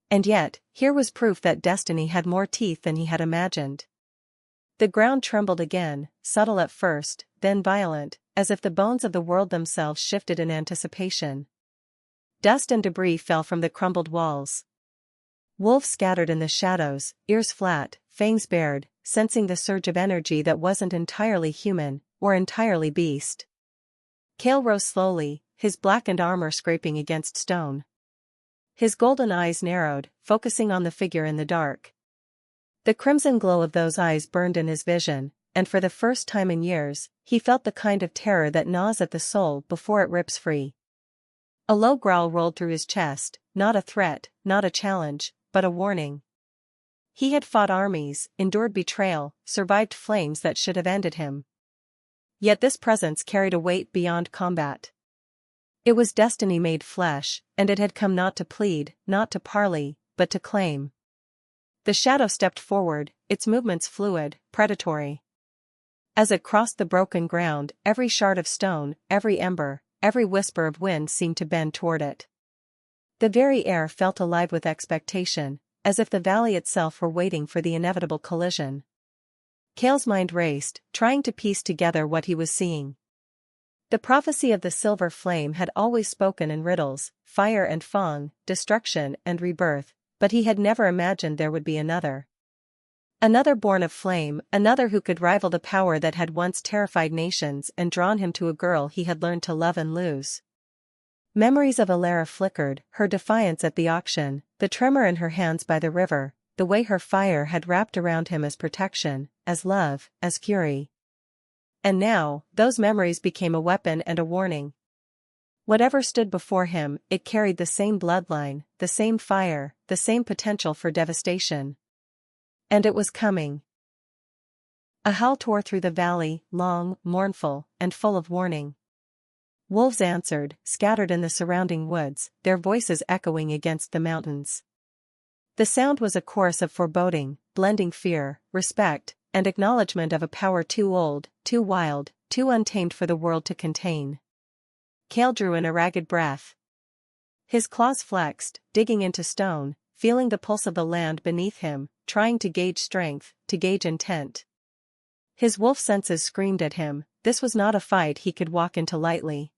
And yet, here was proof that destiny had more teeth than he had imagined. The ground trembled again, subtle at first, then violent, as if the bones of the world themselves shifted in anticipation. Dust and debris fell from the crumbled walls. Wolves scattered in the shadows, ears flat, fangs bared, sensing the surge of energy that wasn't entirely human, or entirely beast. Kael rose slowly, his blackened armor scraping against stone. His golden eyes narrowed, focusing on the figure in the dark. The crimson glow of those eyes burned in his vision, and for the first time in years, he felt the kind of terror that gnaws at the soul before it rips free. A low growl rolled through his chest, not a threat, not a challenge, but a warning. He had fought armies, endured betrayal, survived flames that should have ended him. Yet this presence carried a weight beyond combat. It was destiny made flesh, and it had come not to plead, not to parley, but to claim. The shadow stepped forward, its movements fluid, predatory. As it crossed the broken ground, every shard of stone, every ember, every whisper of wind seemed to bend toward it. The very air felt alive with expectation, as if the valley itself were waiting for the inevitable collision. Kael's mind raced, trying to piece together what he was seeing. The prophecy of the silver flame had always spoken in riddles, fire and fang, destruction and rebirth, but he had never imagined there would be another. Another born of flame, another who could rival the power that had once terrified nations and drawn him to a girl he had learned to love and lose. Memories of Elara flickered, her defiance at the auction, the tremor in her hands by the river, the way her fire had wrapped around him as protection, as love, as fury. And now, those memories became a weapon and a warning. Whatever stood before him, it carried the same bloodline, the same fire, the same potential for devastation. And it was coming. A howl tore through the valley, long, mournful, and full of warning. Wolves answered, scattered in the surrounding woods, their voices echoing against the mountains. The sound was a chorus of foreboding, blending fear, respect, and acknowledgement of a power too old, too wild, too untamed for the world to contain. Kael drew in a ragged breath. His claws flexed, digging into stone, feeling the pulse of the land beneath him, trying to gauge strength, to gauge intent. His wolf senses screamed at him, this was not a fight he could walk into lightly.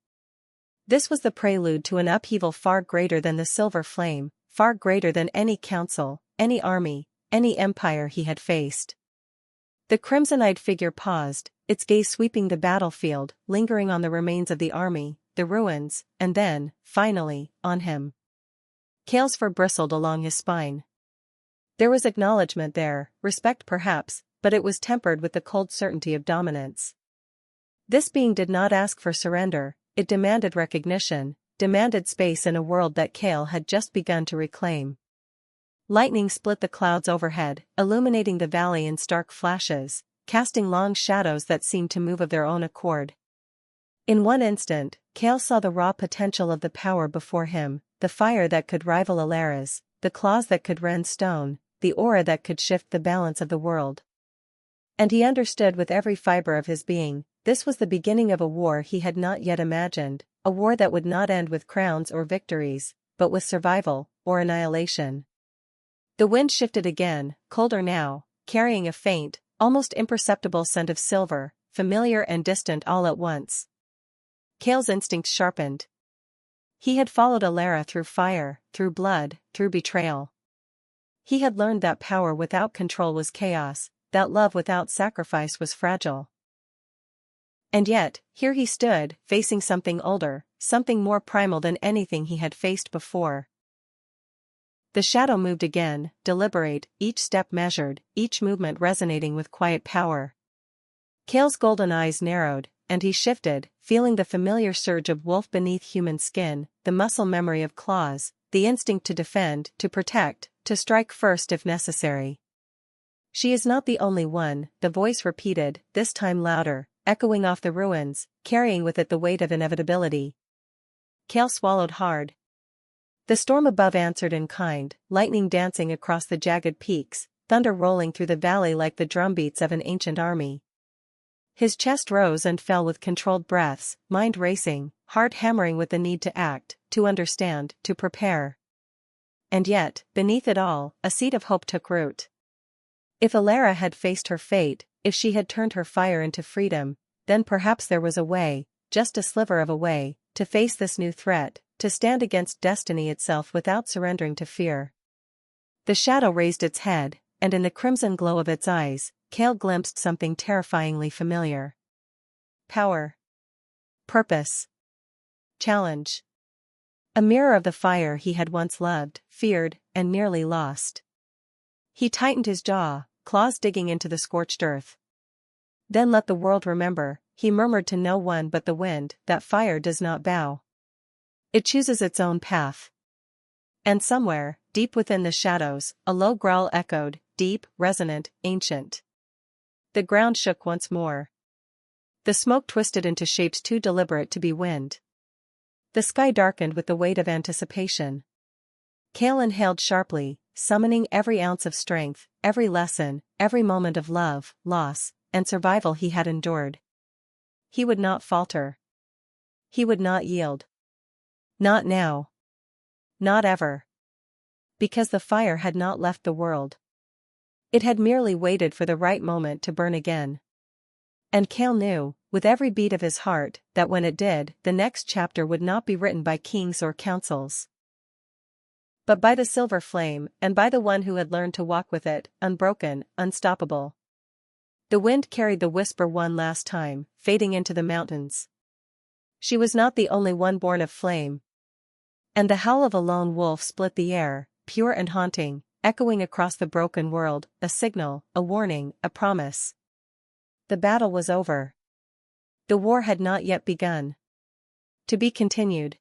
This was the prelude to an upheaval far greater than the silver flame, far greater than any council, any army, any empire he had faced. The crimson-eyed figure paused, its gaze sweeping the battlefield, lingering on the remains of the army, the ruins, and then, finally, on him. Kael's fur bristled along his spine. There was acknowledgement there, respect perhaps, but it was tempered with the cold certainty of dominance. This being did not ask for surrender, it demanded recognition, demanded space in a world that Kael had just begun to reclaim. Lightning split the clouds overhead, illuminating the valley in stark flashes, casting long shadows that seemed to move of their own accord. In one instant, Kael saw the raw potential of the power before him, the fire that could rival Elara's, the claws that could rend stone, the aura that could shift the balance of the world. And he understood with every fiber of his being, this was the beginning of a war he had not yet imagined, a war that would not end with crowns or victories, but with survival, or annihilation. The wind shifted again, colder now, carrying a faint, almost imperceptible scent of silver, familiar and distant all at once. Kael's instincts sharpened. He had followed Elara through fire, through blood, through betrayal. He had learned that power without control was chaos, that love without sacrifice was fragile. And yet, here he stood, facing something older, something more primal than anything he had faced before. The shadow moved again, deliberate, each step measured, each movement resonating with quiet power. Kael's golden eyes narrowed, and he shifted, feeling the familiar surge of wolf beneath human skin, the muscle memory of claws, the instinct to defend, to protect, to strike first if necessary. She is not the only one, the voice repeated, this time louder, echoing off the ruins, carrying with it the weight of inevitability. Kael swallowed hard. The storm above answered in kind, lightning dancing across the jagged peaks, thunder rolling through the valley like the drumbeats of an ancient army. His chest rose and fell with controlled breaths, mind racing, heart hammering with the need to act, to understand, to prepare. And yet, beneath it all, a seed of hope took root. If Elara had faced her fate, if she had turned her fire into freedom, then perhaps there was a way, just a sliver of a way, to face this new threat, to stand against destiny itself without surrendering to fear. The shadow raised its head, and in the crimson glow of its eyes, Kael glimpsed something terrifyingly familiar. Power. Purpose. Challenge. A mirror of the fire he had once loved, feared, and nearly lost. He tightened his jaw, claws digging into the scorched earth. Then let the world remember, he murmured to no one but the wind, that fire does not bow. It chooses its own path. And somewhere, deep within the shadows, a low growl echoed, deep, resonant, ancient. The ground shook once more. The smoke twisted into shapes too deliberate to be wind. The sky darkened with the weight of anticipation. Kael inhaled sharply, summoning every ounce of strength, every lesson, every moment of love, loss, and survival he had endured. He would not falter. He would not yield. Not now. Not ever. Because the fire had not left the world. It had merely waited for the right moment to burn again. And Kael knew, with every beat of his heart, that when it did, the next chapter would not be written by kings or councils, but by the silver flame, and by the one who had learned to walk with it, unbroken, unstoppable. The wind carried the whisper one last time, fading into the mountains. She was not the only one born of flame. And the howl of a lone wolf split the air, pure and haunting, echoing across the broken world, a signal, a warning, a promise. The battle was over. The war had not yet begun. To be continued.